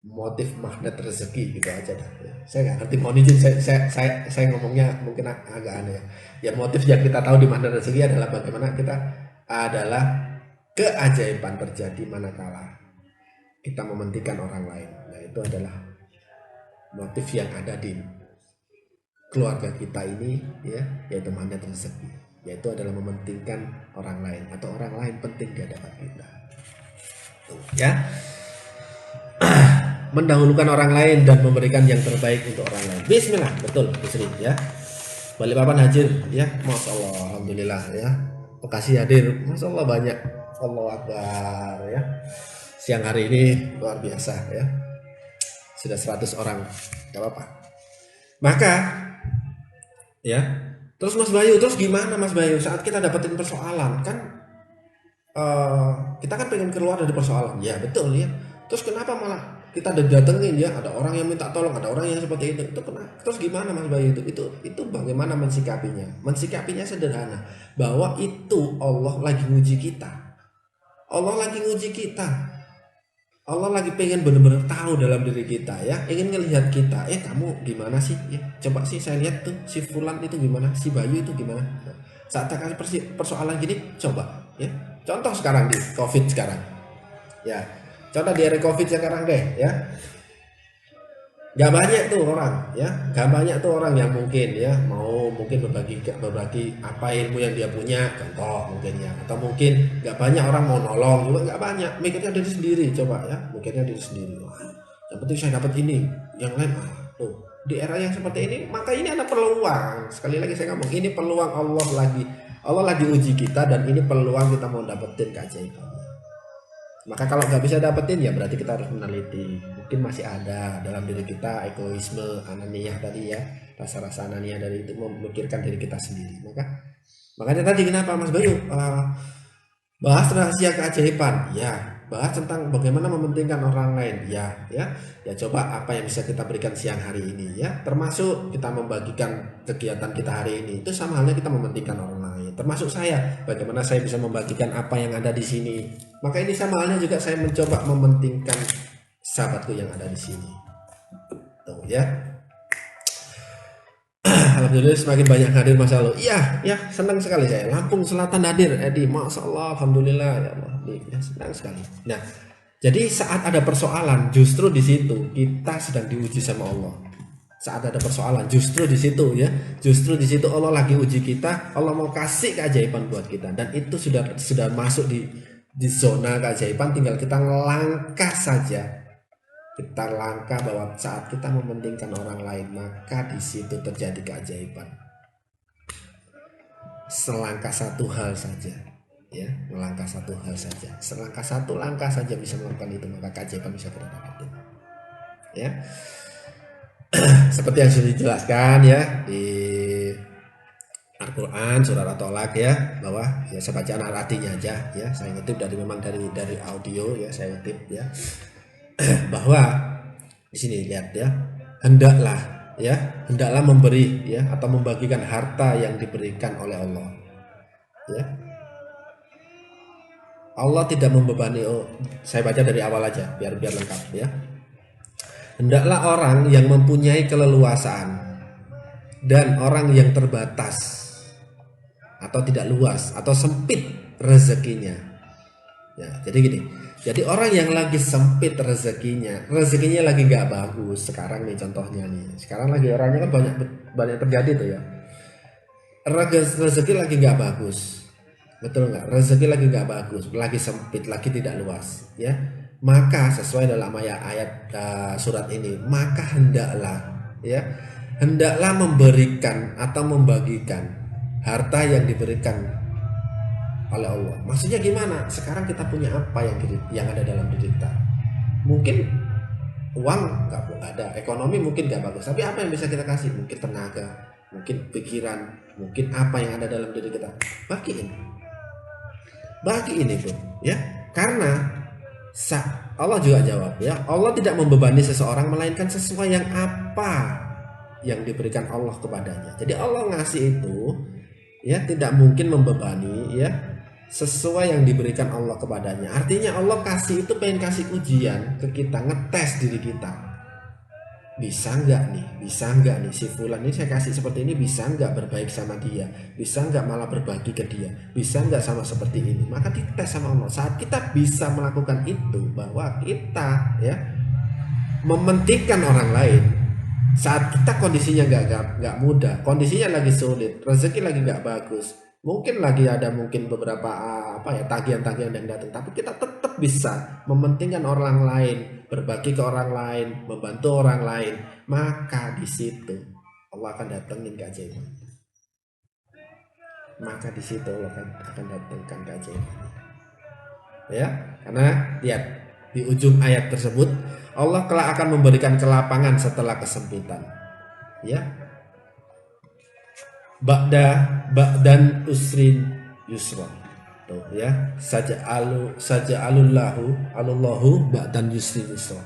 motif magnet rezeki gitu aja dah. Ya. Saya nggak ngerti, mohon izin saya ngomongnya mungkin agak aneh. Ya, motif yang kita tahu di magnet rezeki adalah bagaimana kita adalah keajaiban terjadi manakala kita mementingkan orang lain. Nah, itu adalah motif yang ada di keluarga kita ini, ya, yaitu magnet rezeki. Yaitu adalah mementingkan orang lain atau orang lain penting di hadapan kita. Tuh, ya. Mendahulukan orang lain dan memberikan yang terbaik untuk orang lain. Bismillah, betul, Bu Sri, ya. Balikpapan hadir, ya, Masya Allah, alhamdulillah, ya. Bekasi hadir, Masya Allah banyak, Allahu Akbar, ya. Siang hari ini luar biasa, ya. Sudah 100 orang, gak apa-apa. Maka, ya. Terus Mas Bayu, terus gimana Mas Bayu saat kita dapetin persoalan kan kita kan pengen keluar dari persoalan, ya betul ya. Terus kenapa malah kita datengin, ya, ada orang yang minta tolong, ada orang yang seperti itu kenapa? Terus gimana Mas Bayu itu bagaimana mensikapinya? Mensikapinya sederhana, bahwa itu Allah lagi nguji kita. Allah lagi nguji kita. Allah lagi pengen benar-benar tahu dalam diri kita, ya, ingin ngelihat kita, kamu gimana sih, ya, coba sih saya lihat tuh si Fulan itu gimana, si Bayu itu gimana. Nah, saat ada persoalan gini, coba, ya, contoh sekarang di COVID sekarang, ya, contoh di era COVID sekarang deh, ya, gak banyak tuh orang, ya, gak banyak tuh orang yang mungkin, ya, mau mungkin berbagi apa ilmu yang dia punya, contoh mungkin, ya, atau mungkin gak banyak orang mau nolong juga, gak banyak, mikirnya diri sendiri, coba, ya, mikirnya diri sendiri. Wah, yang penting saya dapat ini, yang lain tuh. Di era yang seperti ini, maka ini ada peluang. Sekali lagi saya ngomong, ini peluang Allah lagi uji kita dan ini peluang kita mau dapetin keajaiban. Maka kalau nggak bisa dapetin, ya berarti kita harus meneliti. Mungkin masih ada dalam diri kita egoisme, ananiyah tadi, ya, rasa-rasa ananiyah dari itu memikirkan diri kita sendiri. Makanya tadi kenapa Mas Bayu bahas rahasia keajaiban, ya, bahas tentang bagaimana mementingkan orang lain, ya coba apa yang bisa kita berikan siang hari ini, ya, termasuk kita membagikan kegiatan kita hari ini itu sama halnya kita mementingkan orang lain, termasuk saya, bagaimana saya bisa membagikan apa yang ada di sini. Maka ini sama halnya juga saya mencoba mementingkan sahabatku yang ada di sini. Tuh, ya. Alhamdulillah semakin banyak hadir Mas Alo. Iya, ya, senang sekali saya. Lampung Selatan hadir, Edi. Masya Allah, alhamdulillah, ya Allah. Ya, senang sekali. Nah, jadi saat ada persoalan, justru di situ kita sedang diuji sama Allah. Saat ada persoalan, justru di situ, ya, justru di situ Allah lagi uji kita. Allah mau kasih keajaiban buat kita, dan itu sudah masuk di zona keajaiban. Tinggal kita ngelangkah saja. Kita langkah bahwa saat kita mementingkan orang lain, maka di situ terjadi keajaiban. Selangkah satu hal saja, ya, melangkah satu hal saja, selangkah satu langkah saja bisa melakukan itu, maka keajaiban bisa kita dapatin, ya. Seperti yang sudah dijelaskan, ya, di Al-Quran surat At-Tolak, ya, bahwa, ya, saya baca artinya aja, ya, saya ngetip memang dari audio, ya, saya ngetip, ya. Bahwa di sini lihat, ya, hendaklah memberi, ya, atau membagikan harta yang diberikan oleh Allah, ya. Allah tidak membebani. Saya baca dari awal aja biar lengkap, ya. Hendaklah orang yang mempunyai keleluasaan dan orang yang terbatas atau tidak luas atau sempit rezekinya, ya, jadi gini. Jadi orang yang lagi sempit rezekinya lagi nggak bagus sekarang nih, contohnya nih, sekarang lagi orangnya kan banyak terjadi tuh, ya, rezeki lagi nggak bagus, betul nggak? Rezeki lagi nggak bagus, lagi sempit, lagi tidak luas, ya. Maka sesuai dalam ayat surat ini, maka hendaklah memberikan atau membagikan harta yang diberikan oleh Allah. Maksudnya gimana? Sekarang kita punya apa yang ada dalam diri kita? Mungkin uang nggak ada, ekonomi mungkin nggak bagus, tapi apa yang bisa kita kasih? Mungkin tenaga, mungkin pikiran, mungkin apa yang ada dalam diri kita. Bagiin itu, ya. Karena Allah juga jawab, ya. Allah tidak membebani seseorang melainkan sesuai yang apa yang diberikan Allah kepadanya. Jadi Allah ngasih itu, ya, tidak mungkin membebani, ya, sesuai yang diberikan Allah kepadanya. Artinya Allah kasih itu pengen kasih ujian ke kita, ngetes diri kita. Bisa nggak nih si fulan ini saya kasih seperti ini, bisa nggak berbaik sama dia, bisa nggak malah berbagi ke dia, bisa nggak sama seperti ini. Maka dites sama Allah. Saat kita bisa melakukan itu, bahwa kita, ya, mementingkan orang lain. Saat kita kondisinya nggak mudah, kondisinya lagi sulit, rezeki lagi nggak bagus, mungkin lagi ada beberapa tagihan-tagihan yang datang, tapi kita tetap bisa mementingkan orang lain, berbagi ke orang lain, membantu orang lain, maka di situ Allah akan datengin keajaiban. Maka di situ Allah akan datangkan keajaiban. Ya, karena lihat di ujung ayat tersebut, Allah kelak akan memberikan kelapangan setelah kesempitan. Ya. Ba'dan usrin yusra. Tuh, ya. Alullahu ba'dan usrin yusra.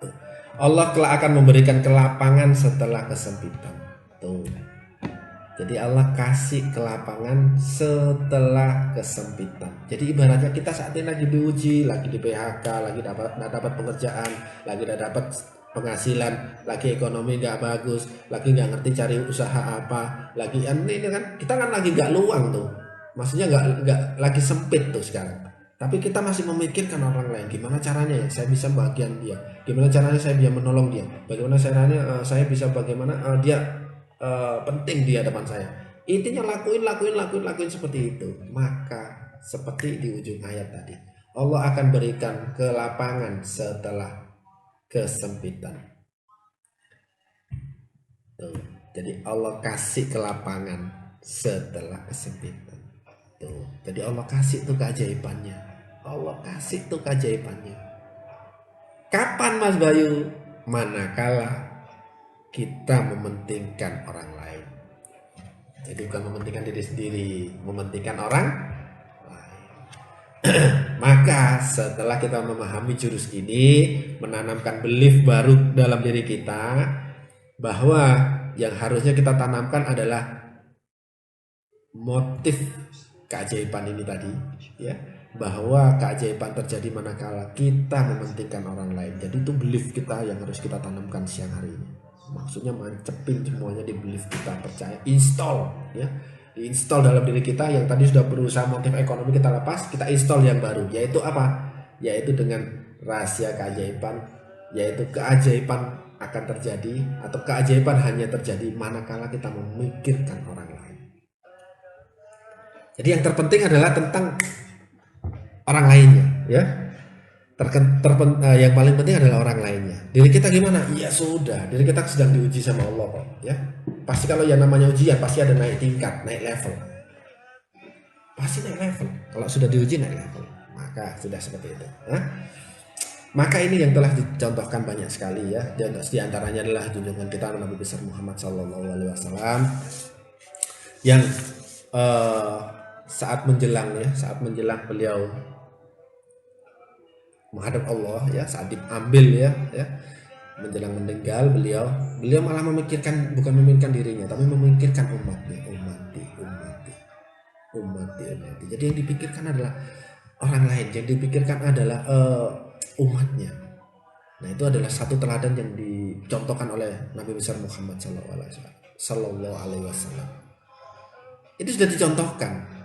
Tuh. Allah kelak akan memberikan kelapangan setelah kesempitan. Tuh. Jadi Allah kasih kelapangan setelah kesempitan. Jadi ibaratnya kita saat ini lagi diuji, lagi di PHK, lagi nggak dapat pekerjaan, lagi nggak dapat penghasilan, lagi ekonomi nggak bagus, lagi nggak ngerti cari usaha apa, lagi ini kan kita kan lagi nggak luang tuh, maksudnya nggak lagi sempit tuh sekarang. Tapi kita masih memikirkan orang lain, gimana caranya ya saya bisa bagian dia, gimana caranya saya bisa menolong dia, bagaimana caranya saya bisa dia penting di hadapan saya. Intinya lakuin seperti itu. Maka seperti di ujung ayat tadi, Allah akan berikan kelapangan setelah kesempitan. Tuh. Jadi Allah kasih kelapangan setelah kesempitan. Tuh. Jadi Allah kasih tuh keajaibannya. Kapan Mas Bayu? Manakala kita mementingkan orang lain. Jadi bukan mementingkan diri sendiri, mementingkan orang lain. Maka setelah kita memahami jurus ini, menanamkan belief baru dalam diri kita, bahwa yang harusnya kita tanamkan adalah motif keajaiban ini tadi, ya, bahwa keajaiban terjadi manakala kita mementingkan orang lain. Jadi itu belief kita yang harus kita tanamkan siang hari ini. Maksudnya mancepin semuanya di belief kita, percaya, install, ya, diinstal dalam diri kita. Yang tadi sudah berusaha motif ekonomi kita lepas, kita install yang baru, yaitu apa? Yaitu dengan rahasia keajaiban, yaitu keajaiban akan terjadi, atau keajaiban hanya terjadi manakala kita memikirkan orang lain. Jadi yang terpenting adalah tentang orang lainnya, ya. Yang paling penting adalah orang lainnya. Diri kita gimana? Ya sudah, diri kita sedang diuji sama Allah kok, ya. Pasti kalau yang namanya ujian pasti ada naik tingkat, naik level. Pasti naik level. Kalau sudah diuji naik level, maka sudah seperti itu. Maka ini yang telah dicontohkan banyak sekali, ya. Di antaranya adalah junjungan kita Nabi besar Muhammad SAW yang saat menjelang beliau menghadap Allah, ya, saat diambil, ya, menjelang meninggal, beliau malah bukan memikirkan dirinya, tapi memikirkan umatnya. Jadi yang dipikirkan adalah orang lain, yang dipikirkan adalah umatnya. Nah, itu adalah satu teladan yang dicontohkan oleh Nabi besar Muhammad Sallallahu Alaihi Wasallam. Itu sudah dicontohkan.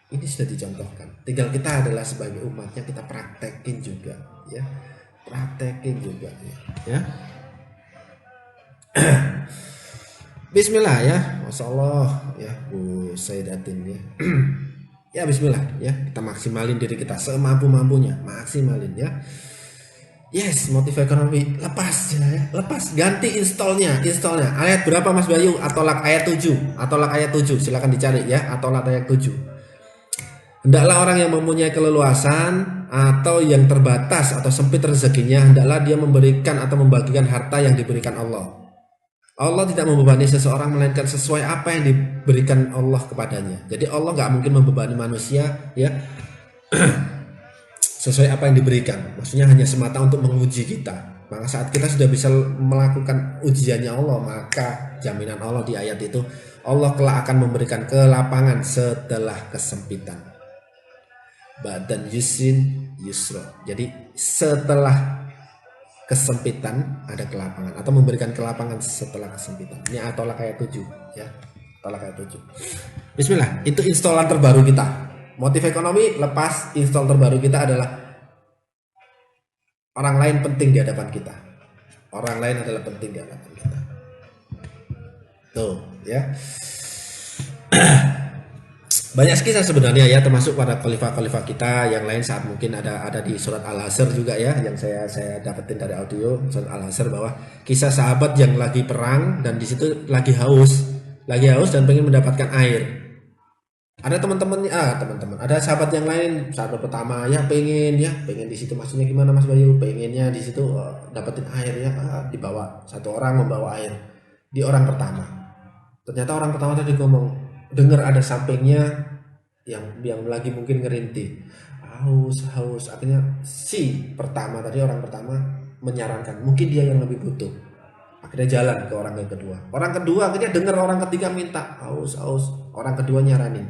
Ini sudah dicontohkan. Tinggal kita adalah sebagai umatnya, kita praktekin juga, ya. Ya. Bismillah, ya. Masyaallah, ya, Bu Sayyidatin, ya. Ya, bismillah, ya. Kita maksimalin diri kita semampu-mampunya, maksimalin, ya. Yes, motif ekonomi lepas, ya. Lepas, ganti installnya. Ayat berapa Mas Bayu? Atolak ayat 7. Silakan dicari, ya. Atolak ayat 7. Hendaklah orang yang mempunyai keleluasan atau yang terbatas atau sempit rezekinya, hendaklah dia memberikan atau membagikan harta yang diberikan Allah. Allah tidak membebani seseorang melainkan sesuai apa yang diberikan Allah kepadanya. Jadi Allah nggak mungkin membebani manusia ya sesuai apa yang diberikan. Maksudnya hanya semata untuk menguji kita. Maka saat kita sudah bisa melakukan ujiannya Allah, maka jaminan Allah di ayat itu, Allah kelak akan memberikan kelapangan setelah kesempitan. Badan yusrin yusro. Jadi setelah kesempitan ada kelapangan, atau memberikan kelapangan setelah kesempitan. Ini At-Tolaq ayat 7 ya. At-Tolaq ayat 7. Bismillah, itu installan terbaru kita. Motif ekonomi lepas, install terbaru kita adalah orang lain penting di hadapan kita. Orang lain adalah penting di hadapan kita. Tuh, ya. Banyak kisah sebenarnya ya, termasuk pada khalifah-khalifah kita yang lain saat mungkin ada di surat Al-Hasr juga ya, yang saya dapetin dari audio surat Al-Hasr, bahwa kisah sahabat yang lagi perang dan di situ lagi haus dan pengen mendapatkan air. Ada teman-teman, ada sahabat yang lain, sahabat pertama ya pengen di situ, maksudnya gimana Mas Bayu, pengennya di situ dapetin air ya, dibawa satu orang membawa air di orang pertama. Ternyata orang pertama tadi ngomong, dengar ada sampingnya yang lagi mungkin ngerintih, haus, akhirnya si pertama tadi, orang pertama menyarankan mungkin dia yang lebih butuh. Akhirnya jalan ke orang yang kedua. Orang kedua akhirnya dengar orang ketiga minta, haus. Orang kedua nyaranin,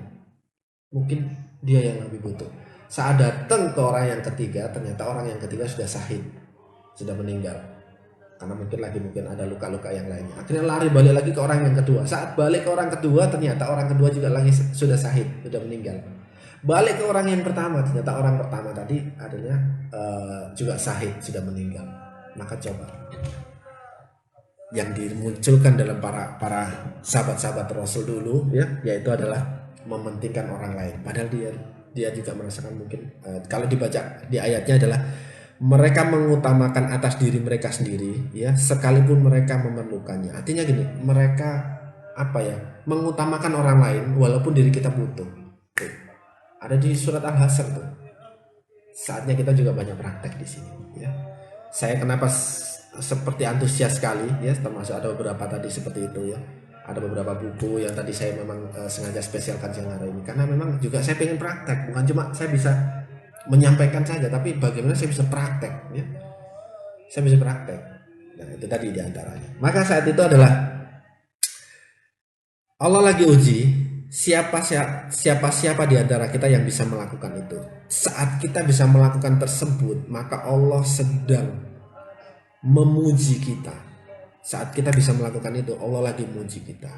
mungkin dia yang lebih butuh. Saat datang ke orang yang ketiga, ternyata orang yang ketiga sudah syahid, sudah meninggal. Karena mungkin ada luka-luka yang lainnya. Akhirnya lari balik lagi ke orang yang kedua. Saat balik ke orang kedua, ternyata orang kedua juga lagi sudah syahid, sudah meninggal. Balik ke orang yang pertama, ternyata orang pertama tadi adanya juga syahid, sudah meninggal. Maka coba, yang dimunculkan dalam para sahabat-sahabat Rasul dulu ya, yaitu adalah mementingkan orang lain. Padahal dia juga merasakan mungkin kalau dibaca di ayatnya adalah mereka mengutamakan atas diri mereka sendiri ya, sekalipun mereka memerlukannya. Artinya gini, mereka mengutamakan orang lain walaupun diri kita butuh. Tuh, ada di surat Al-Hasr tuh. Saatnya kita juga banyak praktek di sini ya. Saya kenapa seperti antusias sekali ya, termasuk ada beberapa tadi seperti itu ya. Ada beberapa buku yang tadi saya memang sengaja spesialkan siang hari ini, karena memang juga saya pengen praktek, bukan cuma saya bisa menyampaikan saja, tapi bagaimana saya bisa praktek ya. Saya bisa praktek. Nah, itu tadi diantaranya. Maka saat itu adalah Allah lagi uji siapa di antara kita yang bisa melakukan itu. Saat kita bisa melakukan tersebut, maka Allah sedang memuji kita. Saat kita bisa melakukan itu, Allah lagi memuji kita.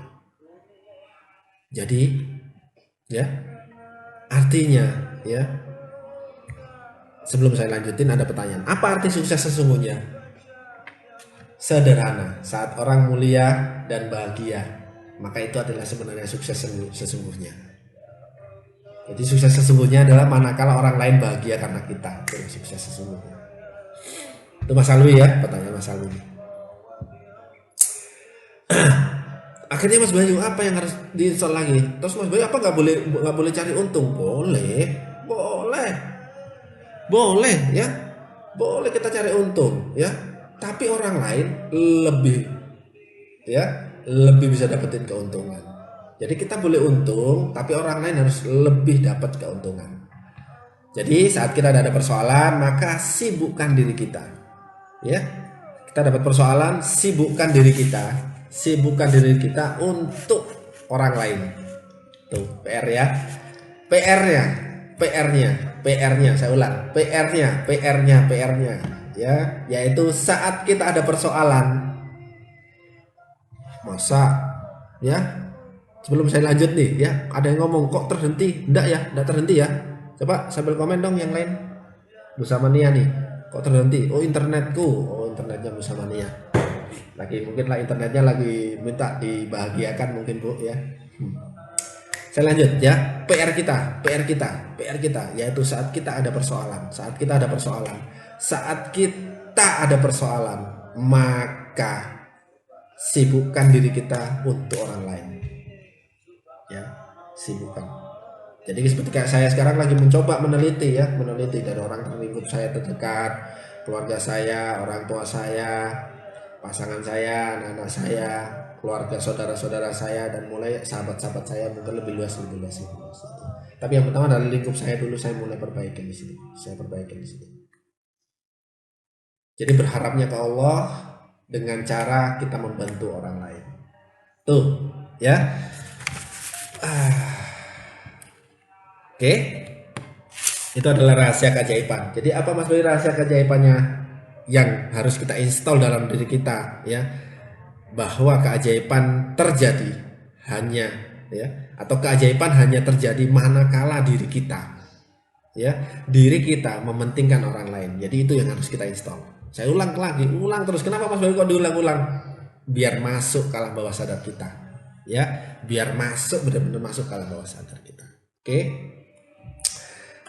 Jadi ya, artinya ya, sebelum saya lanjutin ada pertanyaan, apa arti sukses sesungguhnya? Sederhana, saat orang mulia dan bahagia, maka itu adalah sebenarnya sukses sesungguhnya. Jadi sukses sesungguhnya adalah manakala orang lain bahagia karena kita, itu sukses sesungguhnya. Itu Mas Alwi ya, pertanyaan Mas Alwi. Akhirnya Mas Bayu, apa yang harus diinstal lagi? Terus Mas Bayu, apa nggak boleh cari untung? Boleh ya, boleh kita cari untung ya. Tapi orang lain lebih bisa dapetin keuntungan. Jadi kita boleh untung, tapi orang lain harus lebih dapat keuntungan. Jadi saat kita ada persoalan, maka sibukkan diri kita ya. Kita dapat persoalan, sibukkan diri kita untuk orang lain. Tuh PR ya, PR-nya saya ulang, PR-nya ya, yaitu saat kita ada persoalan, masa ya, sebelum saya lanjut nih ya, ada yang ngomong kok terhenti, enggak terhenti ya, coba sambil komen dong yang lain. Bu Samania nih, kok terhenti? Oh internetnya Bu Samania mungkin internetnya lagi minta dibahagiakan mungkin Bu ya. Saya lanjut ya, PR kita yaitu saat kita ada persoalan, maka sibukkan diri kita untuk orang lain ya, sibukkan. Jadi seperti kayak saya sekarang lagi mencoba meneliti dari orang terlingkup saya terdekat, keluarga saya, orang tua saya, pasangan saya, anak-anak saya, keluarga saudara-saudara saya, dan mulai sahabat-sahabat saya mungkin lebih luas. Tapi yang pertama dari lingkup saya dulu, saya mulai perbaikin di sini. Jadi berharapnya ke Allah dengan cara kita membantu orang lain. Tuh, ya. Oke. Itu adalah rahasia keajaiban. Jadi apa Mas Boy rahasia keajaibannya yang harus kita install dalam diri kita, ya? Bahwa keajaiban terjadi hanya, ya, atau keajaiban hanya terjadi manakala diri kita, ya, diri kita mementingkan orang lain. Jadi itu yang harus kita install. Saya ulang terus. Kenapa Mas Boy kok diulang-ulang? Biar masuk ke alam bawah sadar kita, ya, biar masuk, benar-benar masuk ke alam bawah sadar kita. Oke.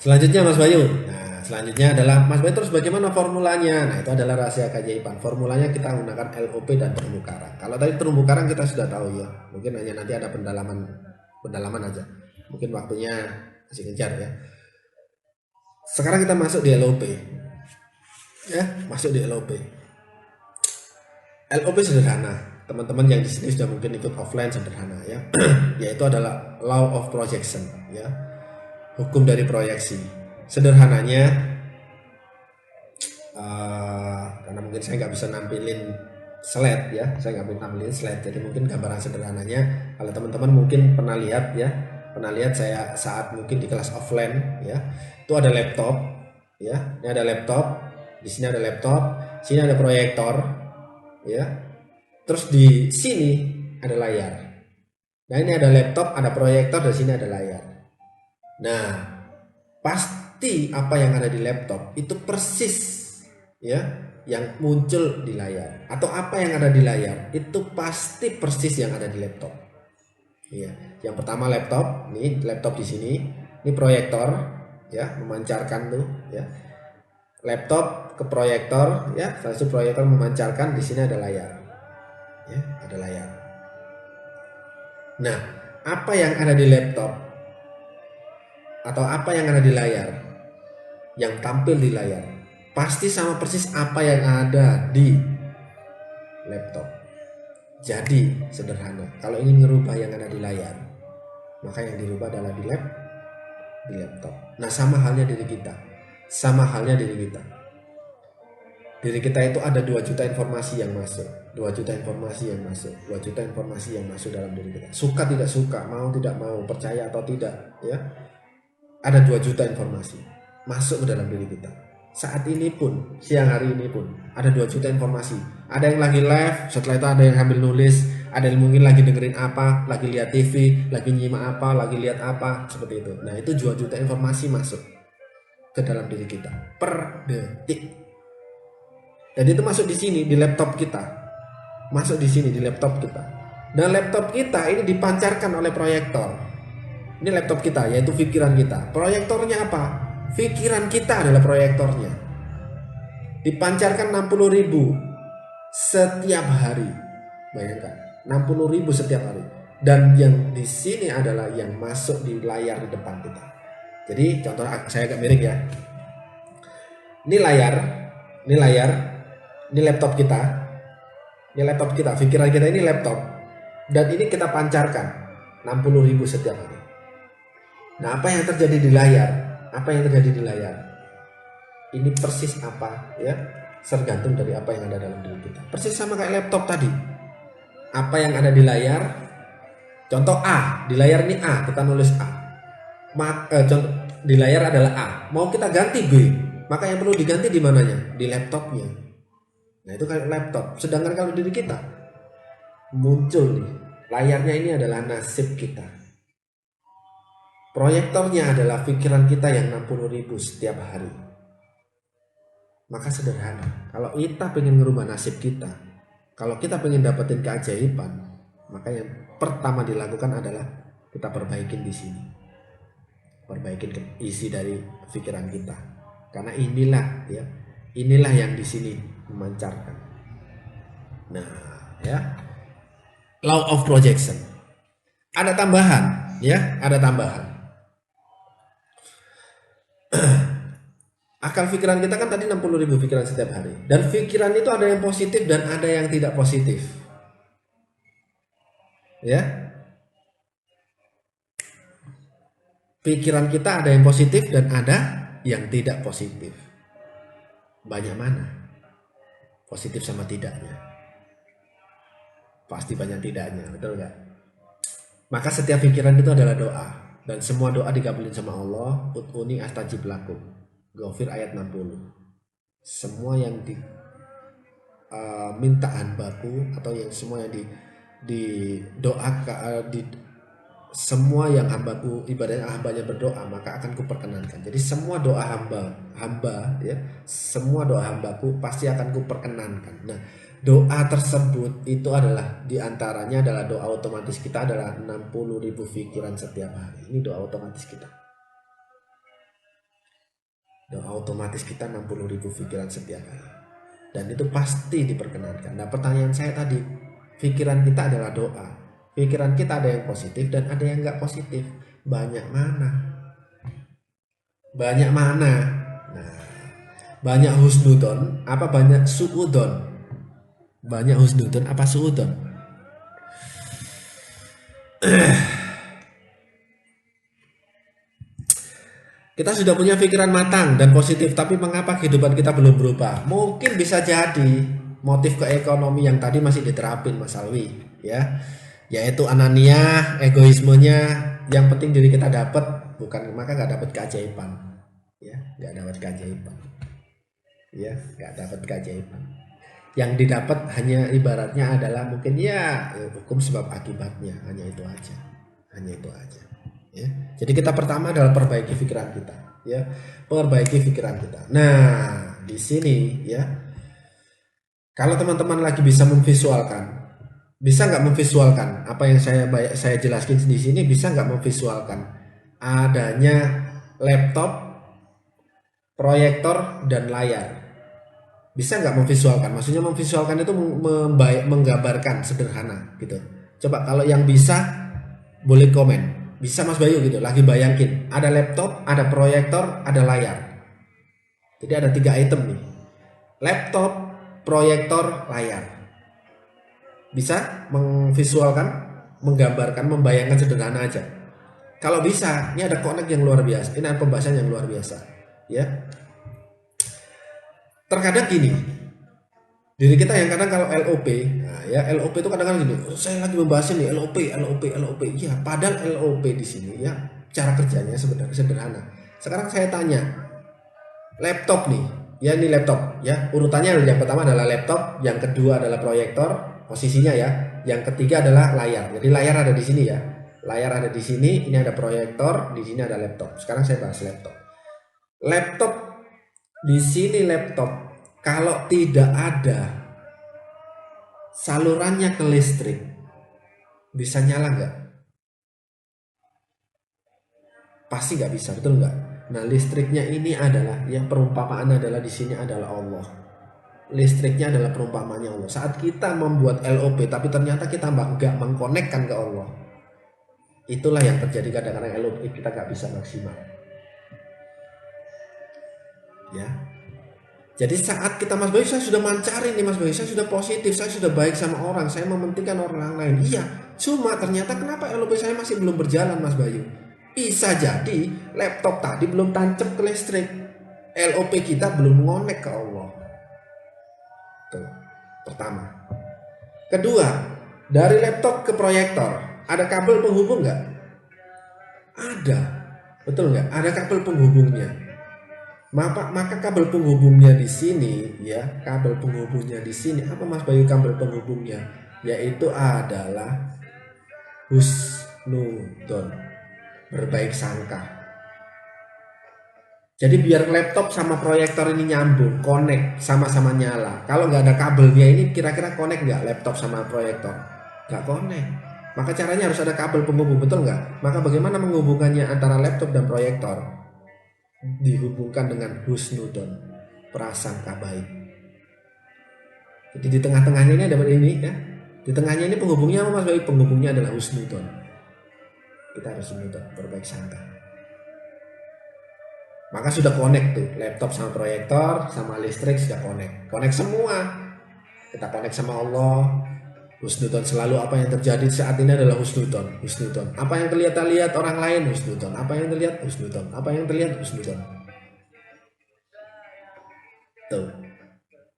Selanjutnya Mas Bayu. Nah, selanjutnya adalah Mas Bayu, terus bagaimana formulanya? Nah, itu adalah rahasia keajaiban. Formulanya kita menggunakan LOP dan terumbu karang. Kalau tadi terumbu karang kita sudah tahu, ya. Mungkin hanya nanti ada pendalaman aja. Mungkin waktunya masih ngejar, ya. Sekarang kita masuk di LOP. Ya, masuk di LOP. LOP sederhana. Teman-teman yang di sini sudah mungkin ikut offline sederhana, ya. Yaitu adalah law of projection, ya. Hukum dari proyeksi. Sederhananya, karena mungkin saya nggak bisa nampilin slide, ya, jadi mungkin gambaran sederhananya, kalau teman-teman mungkin pernah lihat saya saat mungkin di kelas offline, ya, itu ada laptop, ya, ini ada laptop, di sini ada laptop, sini ada proyektor, ya, terus di sini ada layar. Nah, ini ada laptop, ada proyektor, dan sini ada layar. Nah, pasti apa yang ada di laptop itu persis, ya, yang muncul di layar, atau apa yang ada di layar itu pasti persis yang ada di laptop. Ya, yang pertama laptop, nih laptop di sini, ini proyektor, ya, memancarkan tuh, ya. Laptop ke proyektor, ya, setelah itu proyektor memancarkan, di sini ada layar. Ya, ada layar. Nah, apa yang ada di laptop atau apa yang ada di layar, yang tampil di layar, pasti sama persis apa yang ada di laptop. Jadi sederhana, kalau ingin merubah yang ada di layar, maka yang dirubah adalah di laptop. Nah, sama halnya diri kita. Diri kita itu ada 2 juta informasi yang masuk. 2 juta informasi yang masuk dalam diri kita. Suka tidak suka, mau tidak mau, percaya atau tidak, ya. Ada 2 juta informasi masuk ke dalam diri kita. Saat ini pun, siang hari ini pun, ada 2 juta informasi. Ada yang lagi live, setelah itu ada yang sambil nulis, ada yang mungkin lagi dengerin apa, lagi lihat TV, lagi nyimak apa, lagi lihat apa, seperti itu. Nah, itu 2 juta informasi masuk ke dalam diri kita per detik. Dan itu masuk di sini, di laptop kita. Dan laptop kita ini dipancarkan oleh proyektor. Ini laptop kita, yaitu pikiran kita. Proyektornya apa? Pikiran kita adalah proyektornya. Dipancarkan 60.000 setiap hari. Bayangkan, 60.000 setiap hari. Dan yang di sini adalah yang masuk di layar di depan kita. Jadi contoh saya agak miring, ya. Ini layar, ini laptop kita. Pikiran kita ini laptop. Dan ini kita pancarkan 60.000 setiap hari. Nah, apa yang terjadi di layar? Ini persis apa, ya? Tergantung dari apa yang ada dalam diri kita. Persis sama kayak laptop tadi. Apa yang ada di layar? Contoh A, di layar ini A, kita nulis A. Contoh di layar adalah A. Mau kita ganti B, maka yang perlu diganti di mananya? Di laptopnya. Nah, itu kayak laptop. Sedangkan kalau diri kita muncul nih, layarnya ini adalah nasib kita. Proyektornya adalah pikiran kita yang 60.000 setiap hari. Maka sederhana, kalau kita pengen merubah nasib kita, kalau kita pengen dapetin keajaiban, maka yang pertama dilakukan adalah kita perbaikin di sini. Perbaikin isi dari pikiran kita. Karena inilah yang di sini memancarkan. Nah, ya. Law of projection. Ada tambahan. Akal pikiran kita kan tadi 60.000 pikiran setiap hari. Dan pikiran itu ada yang positif dan ada yang tidak positif. Ya. Pikiran kita ada yang positif dan ada yang tidak positif. Banyak mana? Positif sama tidaknya. Pasti banyak tidaknya, betul nggak? Maka setiap pikiran itu adalah doa. Dan semua doa dikabulin sama Allah. Ud'uni astajib lakum. Ghafir ayat 60. Semua yang minta hambaku atau yang semua yang didoakan semua yang hambaku ibaratnya hambanya berdoa maka akan kuperkenankan. Jadi semua doa hamba ya, semua doa hambaku pasti akan kuperkenankan. Nah, doa tersebut itu adalah diantaranya adalah doa otomatis kita adalah 60.000 pikiran setiap hari. Ini doa otomatis kita. Doa otomatis kita 60.000 pikiran setiap hari. Dan itu pasti diperkenankan. Nah, pertanyaan saya tadi, pikiran kita adalah doa. Pikiran kita ada yang positif dan ada yang nggak positif. Banyak mana? Banyak mana? Nah, banyak husnudon apa banyak suudon? Banyak husnudon apa suudon? Kita sudah punya pikiran matang dan positif, tapi mengapa kehidupan kita belum berubah? Mungkin bisa jadi motif keekonomi yang tadi masih diterapin Mas Alwi, ya, yaitu anania, egoismenya, yang penting diri kita dapat, bukan maka nggak dapat keajaiban, ya, nggak dapat keajaiban, ya, nggak dapat keajaiban. Yang didapat hanya ibaratnya adalah mungkin ya hukum sebab akibatnya, hanya itu aja, hanya itu aja. Ya. Jadi kita pertama adalah perbaiki pikiran kita, ya, perbaiki pikiran kita. Nah, di sini ya, kalau teman-teman lagi bisa memvisualkan, bisa nggak memvisualkan apa yang saya jelaskan di sini? Bisa nggak memvisualkan adanya laptop, proyektor dan layar? Bisa nggak memvisualkan? Maksudnya memvisualkan itu menggambarkan sederhana gitu. Coba kalau yang bisa boleh komen. Bisa Mas Bayu gitu, lagi bayangin ada laptop, ada proyektor, ada layar. Jadi ada 3 item nih. Laptop, proyektor, layar. Bisa memvisualkan, menggambarkan, membayangkan sederhana aja. Kalau bisa, ini ada connect yang luar biasa. Ini ada pembahasan yang luar biasa, ya. Terkadang gini, diri kita yang kadang kalau LOP, nah ya LOP itu kadang-kadang gini, saya lagi membahas ini LOP, ya padahal LOP di sini ya cara kerjanya sebenarnya sederhana. Sekarang saya tanya, laptop nih, ya ini laptop, ya urutannya yang pertama adalah laptop, yang kedua adalah proyektor, posisinya ya, yang ketiga adalah layar. Jadi layar ada di sini ya, layar ada di sini, ini ada proyektor, di sini ada laptop. Sekarang saya bahas laptop. Laptop di sini laptop. Kalau tidak ada salurannya ke listrik, bisa nyala nggak? Pasti nggak bisa, betul nggak? Nah, listriknya ini adalah, yang perumpamaan adalah di sini adalah Allah. Listriknya adalah perumpamaannya Allah. Saat kita membuat LOP, tapi ternyata kita nggak mengkonekkan ke Allah, itulah yang terjadi kadang-kadang LOP kita nggak bisa maksimal. Ya. Jadi saat kita Mas Bayu, saya sudah mencari nih Mas Bayu, saya sudah positif, saya sudah baik sama orang, saya mementingkan orang lain. Iya, cuma ternyata kenapa LOP saya masih belum berjalan Mas Bayu? Bisa jadi laptop tadi belum tancap ke listrik. LOP kita belum ngonek ke Allah. Tuh, pertama. Kedua, dari laptop ke proyektor, ada kabel penghubung nggak? Ada, betul nggak? Ada kabel penghubungnya. Maka kabel penghubungnya di sini ya, kabel penghubungnya di sini apa Mas Bayu kabel penghubungnya? Yaitu adalah husnudon, berbaik sangka. Jadi biar laptop sama proyektor ini nyambung, connect, sama-sama nyala. Kalau nggak ada kabelnya ini kira-kira connect nggak laptop sama proyektor? Nggak connect. Maka caranya harus ada kabel penghubung, betul nggak? Maka bagaimana menghubungkannya antara laptop dan proyektor? Dihubungkan dengan husnudon, prasangka baik. Jadi di tengah-tengahnya ini ada ini ya. Di tengahnya ini penghubungnya apa Mas Bayu? Penghubungnya adalah husnudon. Kita harus husnudon, berbaik sangka. Maka sudah connect tuh, laptop sama proyektor sama listrik sudah connect semua. Kita connect sama Allah. Husnudon selalu, apa yang terjadi saat ini adalah husnudon. Apa yang terlihat orang lain husnudon. Apa yang terlihat husnudon. Tuh.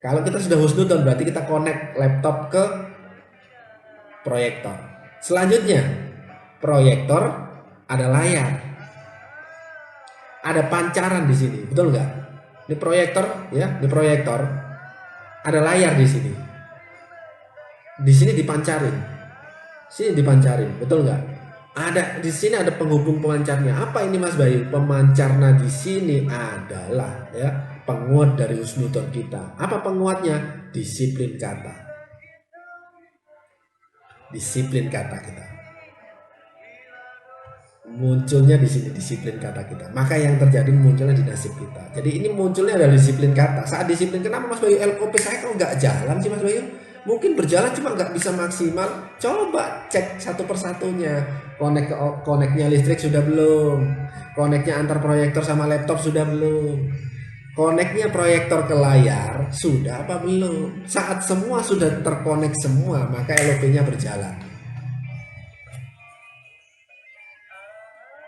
Kalau kita sudah husnudon berarti kita connect laptop ke proyektor. Selanjutnya, proyektor ada layar. Ada pancaran di sini, betul nggak? Ini proyektor, ya, ini proyektor. Ada layar di sini. Di sini dipancarin. Betul nggak? Ada di sini ada penghubung pemancarnya. Apa ini Mas Bayu? Pemancarnya di sini adalah ya penguat dari husnudon kita. Apa penguatnya? Disiplin kata kita. Munculnya di sini disiplin kata kita. Maka yang terjadi munculnya di nasib kita. Jadi ini munculnya adalah disiplin kata. Saat disiplin, kenapa Mas Bayu LOP saya kok nggak jalan sih Mas Bayu? Mungkin berjalan cuma nggak bisa maksimal. Coba cek satu persatunya. Koneknya listrik sudah belum? Koneknya antar proyektor sama laptop sudah belum? Koneknya proyektor ke layar sudah apa belum? Saat semua sudah terkonek semua, maka LOP-nya berjalan.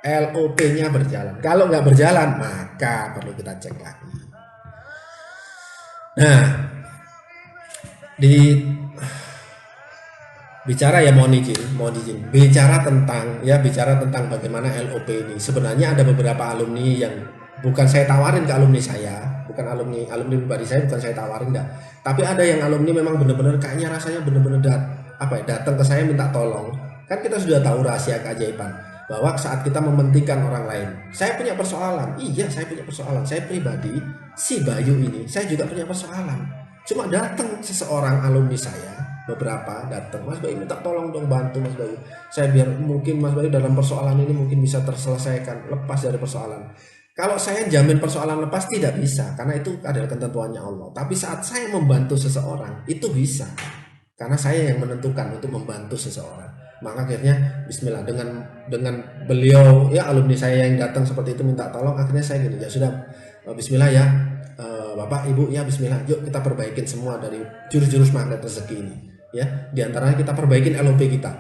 LOP-nya berjalan. Kalau nggak berjalan, maka perlu kita cek lagi. Nah, bicara ya mohon izin. Bicara tentang bagaimana LOP ini. Sebenarnya ada beberapa alumni yang bukan saya tawarin ke alumni saya, bukan alumni pribadi saya, bukan saya tawarin dah. Tapi ada yang alumni memang benar-benar kayaknya rasanya benar-benar datang ke saya minta tolong. Kan kita sudah tahu rahasia keajaiban bahwa saat kita mementingkan orang lain, saya punya persoalan. Iya, saya punya persoalan. Saya pribadi, si Bayu ini, saya juga punya persoalan. Cuma datang seseorang alumni saya, beberapa datang, Mas Bayu minta tolong dong, bantu Mas Bayu. Saya biar mungkin Mas Bayu dalam persoalan ini mungkin bisa terselesaikan, lepas dari persoalan. Kalau saya jamin persoalan lepas tidak bisa, karena itu adalah ketentuannya Allah. Tapi saat saya membantu seseorang, itu bisa. Karena saya yang menentukan untuk membantu seseorang. Maka akhirnya bismillah dengan beliau ya alumni saya yang datang seperti itu minta tolong, akhirnya saya gini, ya sudah bismillah ya Bapak Ibu, ya bismillah, yuk kita perbaikin semua dari jurus-jurus magnet rezeki ini ya. Di antaranya kita perbaikin LOP kita.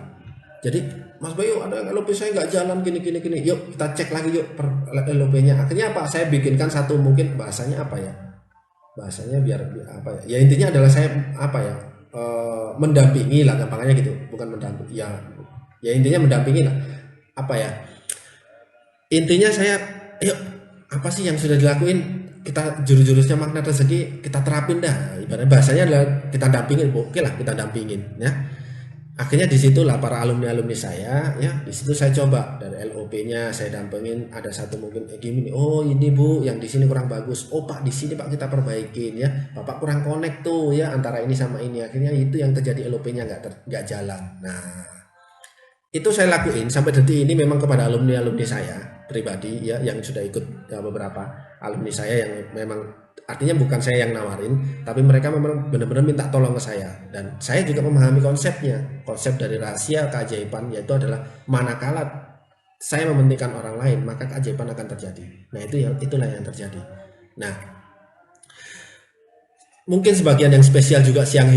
Jadi Mas Bayu ada yang LOP saya nggak jalan gini, yuk kita cek lagi yuk LOP-nya. Akhirnya apa? Saya bikinkan satu, mungkin bahasanya apa ya? Bahasanya biar apa ya? Ya intinya adalah saya apa ya? Mendampingi lah, gampangnya gitu, bukan mendampingi ya intinya mendampingi lah, apa ya intinya saya, yuk apa sih yang sudah dilakuin, kita jurus-jurusnya magnet rezeki kita terapin dah, ibaratnya bahasanya adalah kita dampingin. Oke lah, kita dampingin ya. Akhirnya disitulah para alumni saya ya, disitu saya coba dari LOP-nya saya dampingin. Ada satu mungkin gini, oh ini Bu yang di sini kurang bagus, oh Pak di sini Pak kita perbaikin ya, Bapak kurang connect tuh ya antara ini sama ini. Akhirnya itu yang terjadi, LOP-nya nggak jalan. Nah itu saya lakuin sampai detik ini memang kepada alumni saya pribadi ya, yang sudah ikut ya, beberapa alumni saya yang memang artinya bukan saya yang nawarin, tapi mereka memang benar-benar minta tolong ke saya, dan saya juga memahami konsepnya. Konsep dari rahasia keajaiban yaitu adalah manakala saya mementingkan orang lain, maka keajaiban akan terjadi. Nah itulah yang terjadi. Nah mungkin sebagian yang spesial juga siang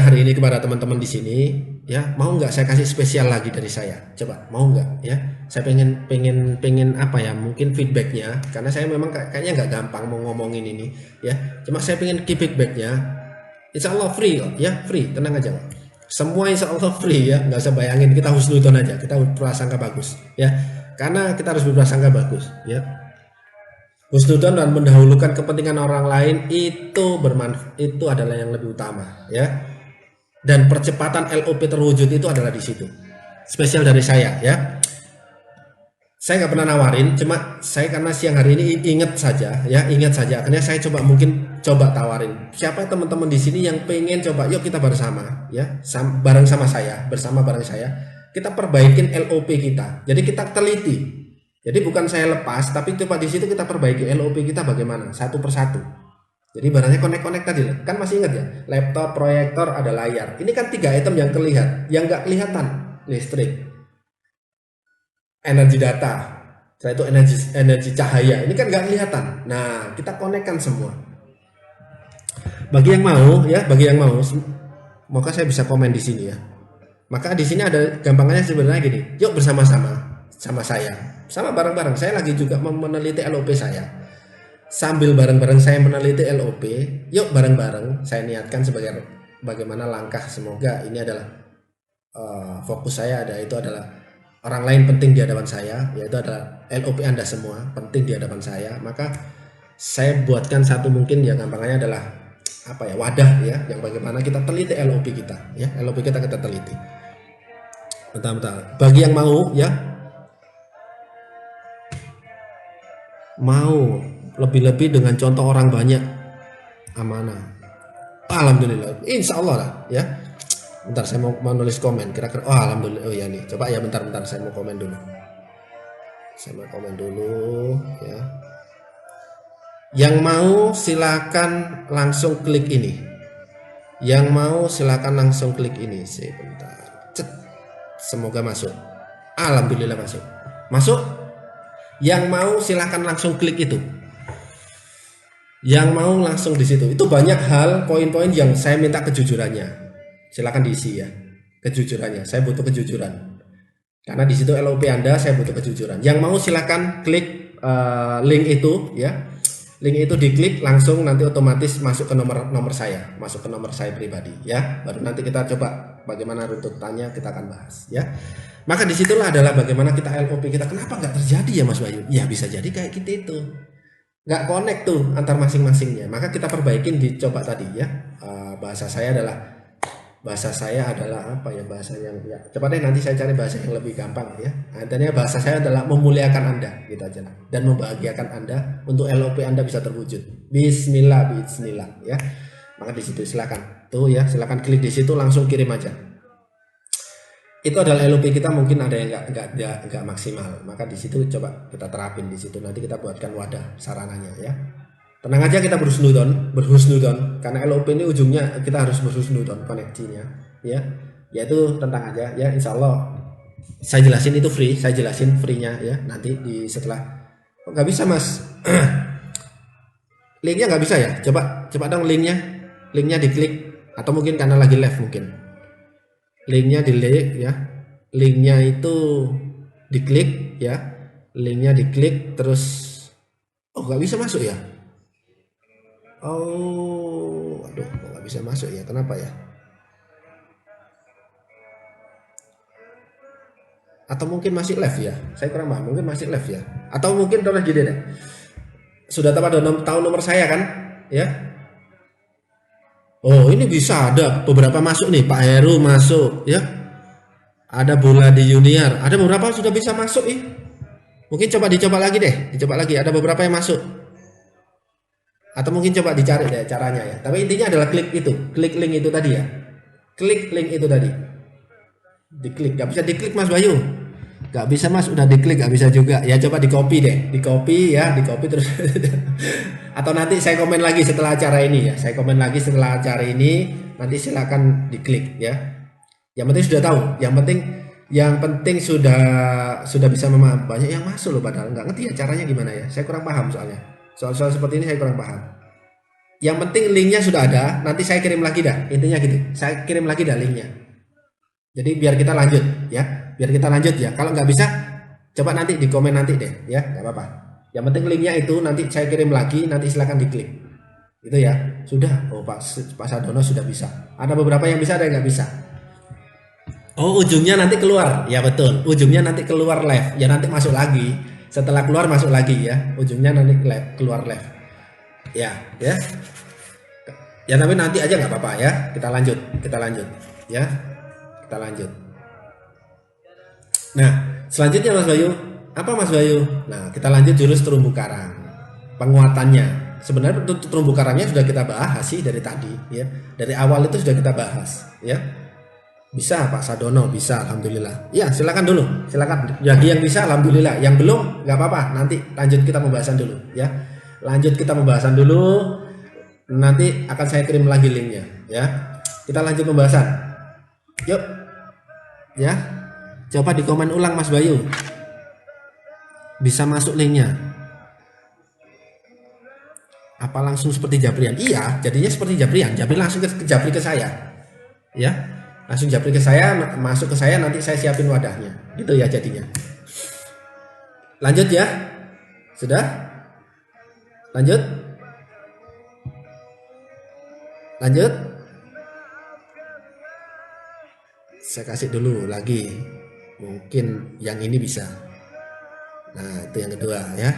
hari ini kepada teman-teman di sini ya, mau nggak saya kasih spesial lagi dari saya? Coba mau nggak ya? Saya pengen apa ya, mungkin feedbacknya, karena saya memang kayaknya nggak gampang mau ngomongin ini ya, cuma saya pengen keep feedbacknya. Insya Allah free kok ya, free, tenang aja Pak. Semua insya Allah free ya, nggak usah bayangin, kita husnudon aja, kita berprasangka bagus ya, karena kita harus berprasangka bagus ya. Husnudon dan mendahulukan kepentingan orang lain itu bermanfaat, itu adalah yang lebih utama ya. Dan percepatan LOP terwujud itu adalah di situ. Spesial dari saya ya. Saya nggak pernah nawarin, cuma saya karena siang hari ini ingat saja. Akhirnya saya coba tawarin. Siapa teman-teman di sini yang pengen coba, yuk kita bersama ya, bareng saya, kita perbaikin LOP kita. Jadi kita teliti. Jadi bukan saya lepas, tapi coba di situ kita perbaiki LOP kita bagaimana satu persatu. Jadi barangnya connect tadi kan masih ingat ya, laptop, proyektor, ada layar. Ini kan 3 item yang terlihat, yang nggak kelihatan listrik, energi data. Setelah itu energi cahaya. Ini kan nggak kelihatan. Nah, kita konekkan semua. Bagi yang mau ya, bagi yang mau, semoga saya bisa komen di sini ya. Maka di sini ada gampangannya sebenarnya gini. Yuk bersama-sama sama saya. Sama bareng-bareng. Saya lagi juga meneliti LOP saya. Sambil bareng-bareng saya meneliti LOP, yuk bareng-bareng saya niatkan sebagai bagaimana langkah, semoga ini adalah fokus saya itu adalah orang lain penting di hadapan saya, yaitu adalah LOP Anda semua penting di hadapan saya. Maka saya buatkan satu mungkin yang gampangannya adalah apa ya, wadah ya, yang bagaimana kita teliti LOP kita ya, LOP kita teliti. Bentar. Bagi yang mau ya, mau lebih-lebih dengan contoh orang banyak, amanah, alhamdulillah, insya Allah lah ya. Bentar, saya mau nulis komen kira-kira. Oh alhamdulillah, oh ya nih, coba ya, bentar saya mau komen dulu, ya. Yang mau silakan langsung klik ini, sebentar. Semoga masuk, alhamdulillah masuk. Yang mau silakan langsung klik itu. Yang mau langsung di situ. Itu banyak hal, poin-poin yang saya minta kejujurannya. Silakan diisi ya, kejujurannya. Saya butuh kejujuran. Karena di situ LOP Anda, saya butuh kejujuran. Yang mau silakan klik link itu ya. Link itu diklik langsung, nanti otomatis masuk ke nomor saya, masuk ke nomor saya pribadi ya. Baru nanti kita coba bagaimana runtutannya, kita akan bahas ya. Maka disitulah adalah bagaimana kita LOP kita. Kenapa nggak terjadi ya Mas Bayu? Ya bisa jadi kayak kita itu nggak connect tuh antar masing-masingnya. Maka kita perbaikin, dicoba tadi ya. Bahasa saya adalah apa ya, bahasa yang ya, coba deh nanti saya cari bahasa yang lebih gampang ya. Artinya bahasa saya adalah memuliakan Anda gitu aja lah, dan membahagiakan Anda untuk LOP Anda bisa terwujud. Bismillah ya. Maka di situ silakan tuh ya, silakan klik di situ, langsung kirim aja. Itu adalah LOP kita, mungkin ada yang nggak maksimal, maka di situ coba kita terapin di situ. Nanti kita buatkan wadah sarananya ya. Tenang aja, kita berhusnudon karena LOP ini ujungnya kita harus berhusnudon koneksinya ya. Yaitu tentang aja ya, insya Allah saya jelasin itu free, saya jelasin free-nya ya. Nanti di setelah nggak bisa Mas linknya nggak bisa ya, coba dong linknya diklik, atau mungkin karena lagi live mungkin linknya di ya, linknya itu diklik ya, linknya diklik terus nggak bisa masuk ya. Aduh, nggak bisa masuk ya, kenapa ya? Atau mungkin masih live ya, saya kurang paham, mungkin masih live ya, atau mungkin terus gini deh, sudah tahu nomor saya kan ya. Oh ini bisa, ada beberapa masuk nih, Pak Heru masuk ya, ada Bola di Junior, ada beberapa sudah bisa masuk nih. Mungkin dicoba lagi deh, ada beberapa yang masuk. Atau mungkin coba dicari deh caranya ya. Tapi intinya adalah klik link itu tadi ya. Klik link itu tadi. Diklik, nggak bisa diklik Mas Bayu. Nggak bisa Mas, udah diklik nggak bisa juga. Ya coba di copy deh, di copy terus. Atau nanti saya komen lagi setelah acara ini ya. Nanti silakan diklik ya. Yang penting sudah tahu, yang penting sudah bisa memahami. Banyak yang masuk loh padahal nggak ngerti ya caranya gimana ya. Saya kurang paham soalnya. Soal-soal seperti ini saya kurang paham. Yang penting linknya sudah ada, nanti saya kirim lagi dah. Intinya gitu, saya kirim lagi dah linknya. Jadi biar kita lanjut ya, Kalau nggak bisa, coba nanti di komen nanti deh ya, nggak apa-apa. Yang penting linknya itu nanti saya kirim lagi, nanti silakan diklik. Itu ya, sudah. Oh Pak Sadono sudah bisa. Ada beberapa yang bisa, ada yang nggak bisa. Oh ujungnya nanti keluar, ya betul. Ujungnya nanti keluar live, ya nanti masuk lagi. Setelah keluar masuk lagi ya, ujungnya nanti keluar live ya. Tapi nanti aja nggak apa-apa ya, kita lanjut ya, kita lanjut. Nah selanjutnya Mas Bayu, apa Mas Bayu? Nah kita lanjut jurus terumbu karang, penguatannya. Sebenarnya terumbu karangnya sudah kita bahas sih dari tadi ya, dari awal itu sudah kita bahas ya. Bisa Pak Sadono, bisa, alhamdulillah. Ya silakan dulu, silakan. Jadi yang bisa alhamdulillah, yang belum nggak apa-apa. Nanti lanjut kita pembahasan dulu ya. Nanti akan saya kirim lagi linknya ya. Kita lanjut pembahasan. Yuk ya, coba di komen ulang Mas Bayu. Bisa masuk linknya. Apa langsung seperti Jabrian? Iya, jadinya seperti Jabrian. Jabrian langsung ke Jabri ke saya. Ya. Langsung Jabri ke saya, masuk ke saya, nanti saya siapin wadahnya. Gitu ya jadinya. Lanjut ya. Sudah? Lanjut? Lanjut? Saya kasih dulu lagi. Mungkin yang ini bisa. Nah, itu yang kedua ya.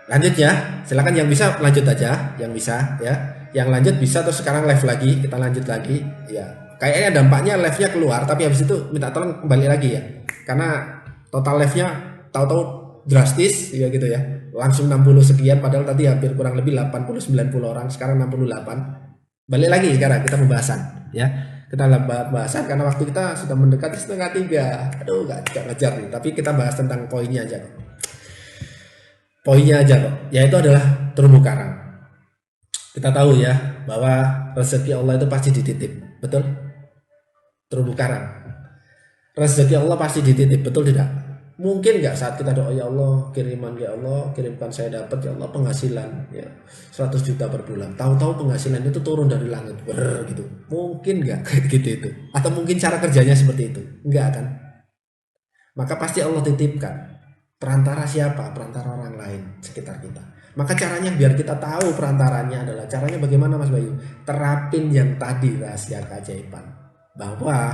Lanjut ya. Silakan yang bisa lanjut aja, yang bisa ya. Yang lanjut bisa terus sekarang live lagi, kita lanjut lagi ya. Kayaknya dampaknya live-nya keluar tapi habis itu minta tolong kembali lagi ya. Karena total live-nya tahu-tahu drastis ya gitu ya. Langsung 60 sekian padahal tadi hampir kurang lebih 80-90 orang, sekarang 68. Balik lagi sekarang kita pembahasan ya. Kita bahasan karena waktu kita sudah mendekati 2:30. Aduh, gak ngejar nih, tapi kita bahas tentang poinnya aja kok. Poinnya aja kok, yaitu adalah terumbu karang. Kita tahu ya bahwa rezeki Allah itu pasti dititip, betul? Terumbu karang. Rezeki Allah pasti dititip, betul tidak? Mungkin nggak saat kita doa, ya Allah kiriman, ya Allah kirimkan saya dapat, ya Allah penghasilan ya 100 juta per bulan. Tahu-tahu penghasilan itu turun dari langit, gitu. Mungkin nggak kayak gitu itu? Atau mungkin cara kerjanya seperti itu? Enggak kan? Maka pasti Allah titipkan. Perantara siapa? Perantara orang lain sekitar kita. Maka caranya biar kita tahu perantaranya adalah caranya bagaimana Mas Bayu? Terapin yang tadi rahasia keajaiban. Bahwa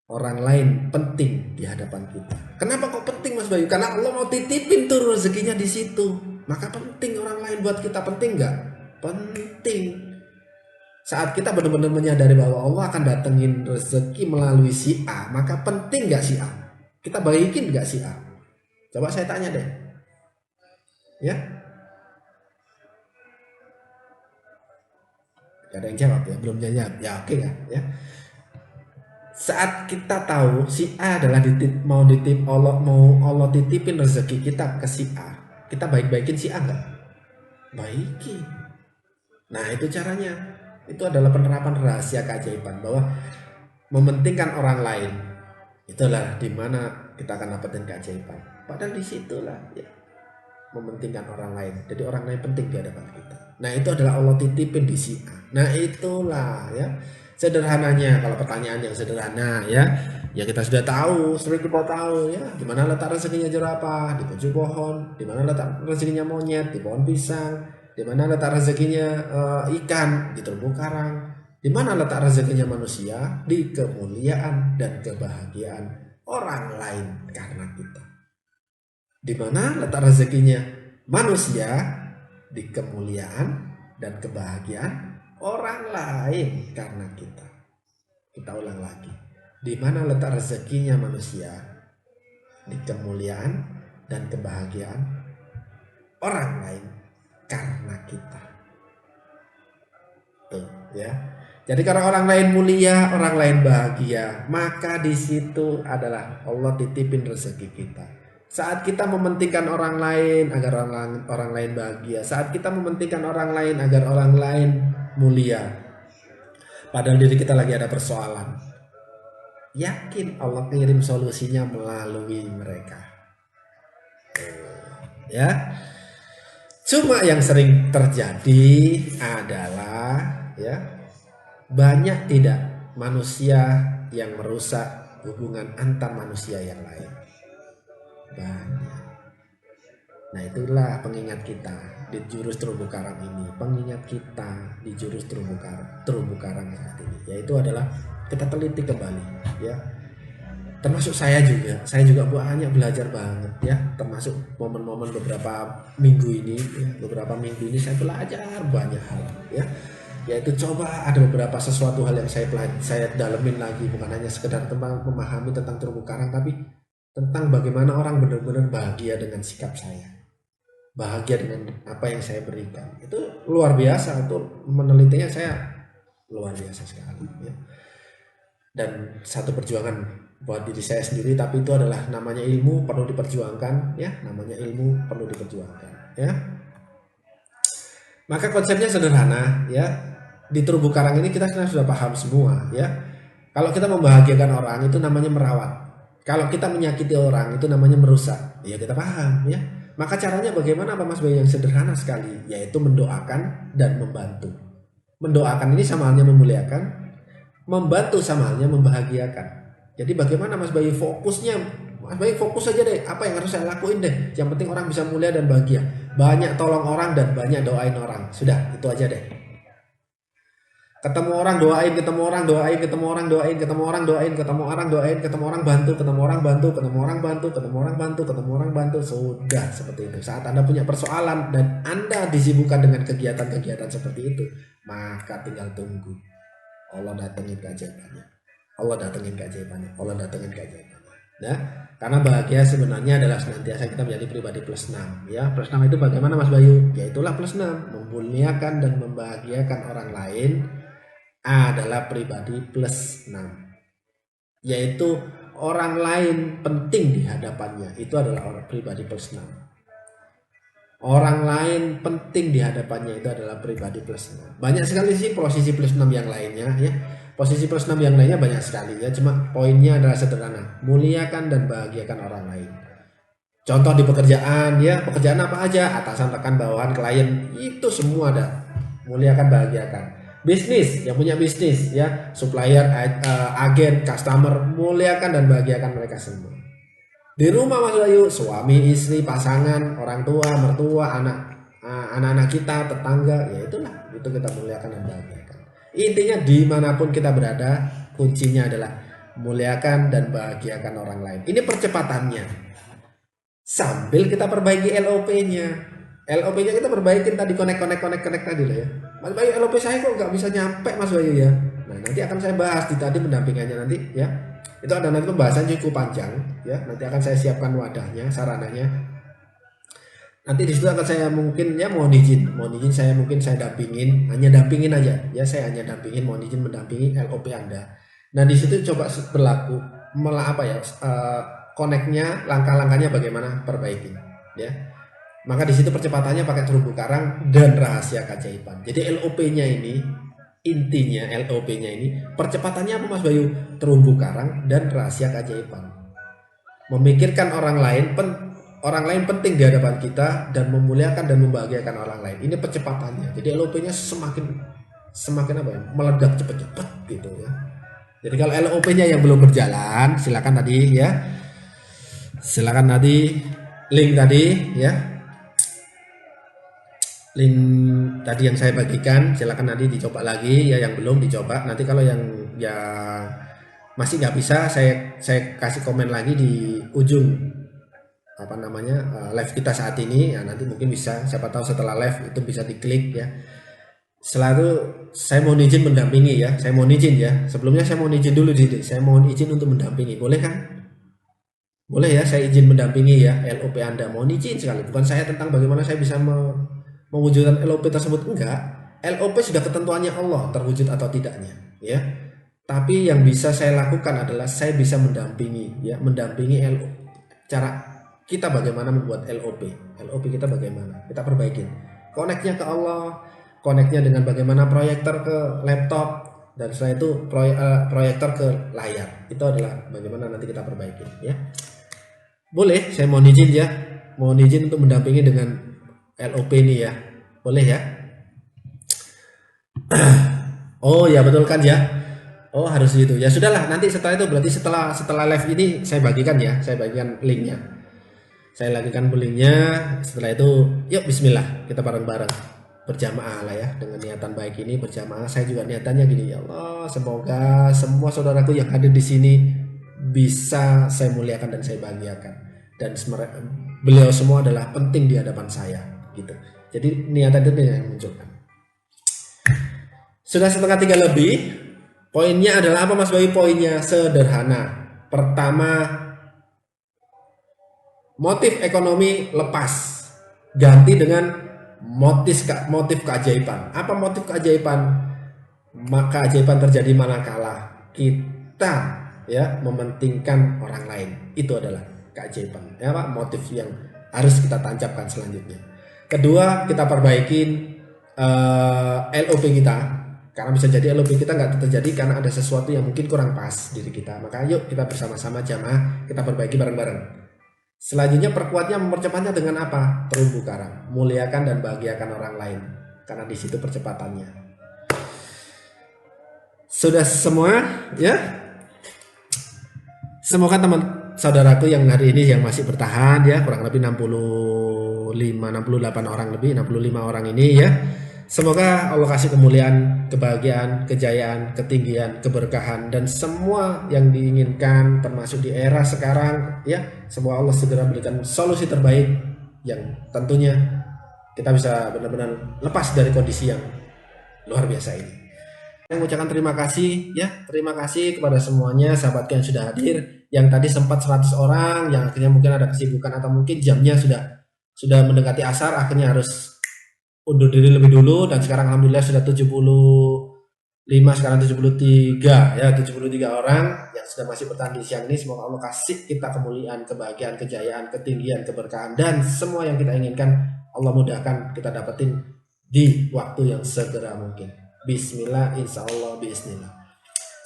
orang lain penting di hadapan kita. Kenapa kok penting Mas Bayu? Karena Allah mau titipin tuh rezekinya di situ. Maka penting orang lain buat kita, penting nggak? Penting. Saat kita benar-benar menyadari bahwa Allah akan datengin rezeki melalui si A, maka penting nggak si A? Kita baikin nggak si A? Coba saya tanya deh. Ya? Gak ada yang jawab ya, belum jawab. Ya oke ya. Saat kita tahu si A adalah mau Allah titipin rezeki kita ke si A, kita baik-baikin si A nggak? Baikin. Nah itu caranya. Itu adalah penerapan rahasia keajaiban, bahwa mementingkan orang lain itulah dimana kita akan dapetin keajaiban. Padahal disitulah ya, mementingkan orang lain. Jadi orang lain penting di hadapan kita. Nah itu adalah Allah titipin di si A. Nah itulah ya. Sederhananya, kalau pertanyaan yang sederhana ya kita sudah tahu, sering kita tahu ya, di mana letak rezekinya jerapah? Di pojok pohon. Di mana letak rezekinya monyet? Di pohon pisang. Di mana letak rezekinya ikan? Di terumbu karang. Di mana letak rezekinya manusia? Di kemuliaan dan kebahagiaan orang lain karena kita. Di mana letak rezekinya manusia? Di kemuliaan dan kebahagiaan orang lain karena kita. Kita ulang lagi. Di mana letak rezekinya manusia? Di kemuliaan dan kebahagiaan orang lain karena kita. Tuh, ya. Jadi kalau orang lain mulia, orang lain bahagia, maka di situ adalah Allah titipin rezeki kita. Saat kita mementingkan orang lain agar orang lain bahagia, saat kita mementingkan orang lain agar orang lain mulia, padahal diri kita lagi ada persoalan, yakin Allah kirim solusinya melalui mereka. Ya. Cuma yang sering terjadi adalah ya, banyak tidak manusia yang merusak hubungan antar manusia yang lain. Banyak. Nah itulah pengingat kita di jurus terumbu karang ini. Pengingat kita di jurus terumbu karang saat ini, yaitu adalah kita teliti kembali ya. Termasuk saya juga banyak belajar banget ya, termasuk momen-momen beberapa minggu ini saya belajar banyak hal ya, yaitu coba ada beberapa sesuatu hal yang saya dalemin lagi, bukan hanya sekedar tentang memahami tentang terumbu karang, tapi tentang bagaimana orang benar-benar bahagia dengan sikap saya, bahagia dengan apa yang saya berikan. Itu luar biasa, itu menelitinya saya luar biasa sekali ya. Dan satu perjuangan buat diri saya sendiri, tapi itu adalah namanya ilmu, perlu diperjuangkan ya, namanya ilmu perlu diperjuangkan ya. Maka konsepnya sederhana ya, di terumbu karang ini kita sudah paham semua ya. Kalau kita membahagiakan orang itu namanya merawat. Kalau kita menyakiti orang itu namanya merusak. Ya kita paham ya. Maka caranya bagaimana Pak Mas Bayu? Yang sederhana sekali, yaitu mendoakan dan membantu. Mendoakan ini sama halnya memuliakan, membantu sama halnya membahagiakan. Jadi bagaimana Mas Bayu fokusnya? Mas Bayu fokus aja deh, apa yang harus saya lakuin deh. Yang penting orang bisa mulia dan bahagia. Banyak tolong orang dan banyak doain orang. Sudah, itu aja deh. Ketemu orang doain, ketemu orang doain, ketemu orang doain, ketemu orang doain, ketemu orang doain, ketemu orang bantu, ketemu orang bantu, ketemu orang bantu, ketemu orang bantu, ketemu orang bantu. Sudah seperti itu. Saat Anda punya persoalan dan Anda disibukkan dengan kegiatan-kegiatan seperti itu, maka tinggal tunggu. Allah datengin keajaibannya. Allah datengin keajaibannya. Allah datengin keajaibannya. Nah, karena bahagia sebenarnya adalah senantiasa kita menjadi pribadi plus 6. Ya, plus 6 itu bagaimana Mas Bayu? Ya itulah plus 6, memuliakan dan membahagiakan orang lain adalah pribadi plus 6, yaitu orang lain penting di hadapannya, itu adalah orang pribadi plus 6. Orang lain penting di hadapannya itu adalah pribadi plus 6. Banyak sekali sih posisi plus 6 yang lainnya ya. Posisi plus 6 yang lainnya banyak sekali ya, cuma poinnya adalah sederhana, muliakan dan bahagiakan orang lain. Contoh di pekerjaan ya, pekerjaan apa aja, atasan, rekan, bawahan, klien, itu semua ada. Muliakan, bahagiakan. Bisnis, yang punya bisnis ya, supplier, agen, customer, muliakan dan bahagiakan mereka semua. Di rumah Mas Bayu, suami, istri, pasangan, orang tua, mertua, anak-anak kita, tetangga, ya itulah, itu kita muliakan dan bahagiakan. Intinya dimanapun kita berada, kuncinya adalah muliakan dan bahagiakan orang lain. Ini percepatannya. Sambil kita perbaiki LOP-nya. LOP-nya kita perbaikin tadi, connect tadi lah ya. Mas Bayu, LOP saya kok nggak bisa nyampe Mas Bayu ya. Nah nanti akan saya bahas di tadi pendampingannya nanti ya. Itu ada nanti pembahasan cukup panjang ya. Nanti akan saya siapkan wadahnya, sarananya. Nanti di situ akan saya mungkin ya mohon izin saya dampingin, hanya dampingin aja ya, saya hanya dampingin, mohon izin mendampingi LOP Anda. Nah di situ coba berlaku malah apa ya, connect-nya, langkah-langkahnya bagaimana perbaiki ya. Maka di situ percepatannya pakai terumbu karang dan rahasia keajaiban. Jadi LOP-nya ini, intinya LOP-nya ini percepatannya apa Mas Bayu? Terumbu karang dan rahasia keajaiban. Memikirkan orang lain penting di hadapan kita dan memuliakan dan membahagiakan orang lain. Ini percepatannya. Jadi LOP-nya semakin apa ya? Meledak cepat-cepat gitu ya. Jadi kalau LOP-nya yang belum berjalan, silakan tadi ya. Silakan tadi link tadi ya. Link tadi yang saya bagikan, silakan nanti dicoba lagi ya, yang belum dicoba. Nanti kalau yang masih nggak bisa, saya kasih komen lagi di ujung apa namanya live kita saat ini ya. Nanti mungkin bisa, siapa tahu setelah live itu bisa diklik ya. Selalu saya mohon izin mendampingi ya, saya mohon izin ya. Sebelumnya saya mohon izin dulu saya mohon izin untuk mendampingi, boleh kan? Boleh ya, saya izin mendampingi ya LOP Anda, mohon izin sekali. Bukan saya tentang bagaimana saya bisa mewujudkan LOP tersebut, enggak. LOP sudah ketentuannya Allah, terwujud atau tidaknya ya. Tapi yang bisa saya lakukan adalah saya bisa mendampingi ya, cara kita bagaimana membuat LOP kita bagaimana kita perbaikin, connect-nya ke Allah, connect-nya dengan bagaimana proyektor ke laptop, dan setelah itu proyektor ke layar, itu adalah bagaimana nanti kita perbaiki ya. Boleh, saya mohon izin untuk mendampingi dengan LOP ini ya, boleh ya. Oh ya betul kan ya. Oh harus gitu ya, sudahlah, nanti setelah itu berarti setelah live ini saya bagikan linknya, saya bagikan linknya. Setelah itu yuk bismillah, kita bareng-bareng berjamaah lah ya, dengan niatan baik ini berjamaah. Saya juga niatannya gini, ya Allah semoga semua saudaraku yang hadir di sini bisa saya muliakan dan saya bahagiakan, dan beliau semua adalah penting di hadapan saya gitu. Jadi niatan itu yang munculkan. Sudah 2:30 lebih. Poinnya adalah apa Mas Bayu? Poinnya sederhana. Pertama, motif ekonomi lepas, ganti dengan motif keajaiban. Apa motif keajaiban? Maka keajaiban terjadi manakala kita ya mementingkan orang lain. Itu adalah keajaiban. Ya Pak, motif yang harus kita tancapkan selanjutnya. Kedua, kita perbaikin LOP kita. Karena bisa jadi LOB kita nggak terjadi karena ada sesuatu yang mungkin kurang pas diri kita. Maka yuk kita bersama-sama jamaah, kita perbaiki bareng-bareng. Selanjutnya perkuatnya, mempercepatnya dengan apa? Terumbu karang, muliakan dan bahagiakan orang lain. Karena di situ percepatannya. Sudah semua ya? Semoga teman saudaraku yang hari ini yang masih bertahan ya, kurang lebih 68 orang lebih, 65 orang ini ya. Semoga Allah kasih kemuliaan, kebahagiaan, kejayaan, ketinggian, keberkahan dan semua yang diinginkan termasuk di era sekarang ya. Semoga Allah segera berikan solusi terbaik yang tentunya kita bisa benar-benar lepas dari kondisi yang luar biasa ini. Saya mengucapkan terima kasih ya, terima kasih kepada semuanya sahabatku yang sudah hadir, yang tadi sempat 100 orang, yang akhirnya mungkin ada kesibukan atau mungkin jamnya sudah mendekati asar, akhirnya harus undur diri lebih dulu, dan sekarang alhamdulillah sudah 75, sekarang 73 ya, 73 orang yang sudah masih bertahan di siang ini. Semoga Allah kasih kita kemuliaan, kebahagiaan, kejayaan, ketinggian, keberkahan dan semua yang kita inginkan Allah mudahkan kita dapetin di waktu yang segera mungkin. Bismillah, insya Allah, bismillah.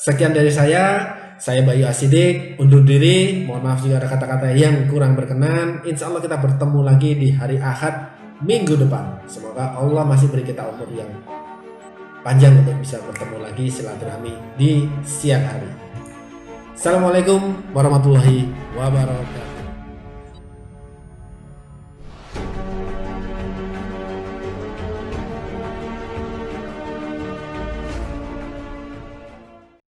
Sekian dari saya Bayu Asidik undur diri. Mohon maaf jika ada kata-kata yang kurang berkenan. Insya Allah kita bertemu lagi di hari Ahad minggu depan. Semoga Allah masih beri kita umur yang panjang untuk bisa bertemu lagi silaturahmi di siang hari. Assalamualaikum warahmatullahi wabarakatuh.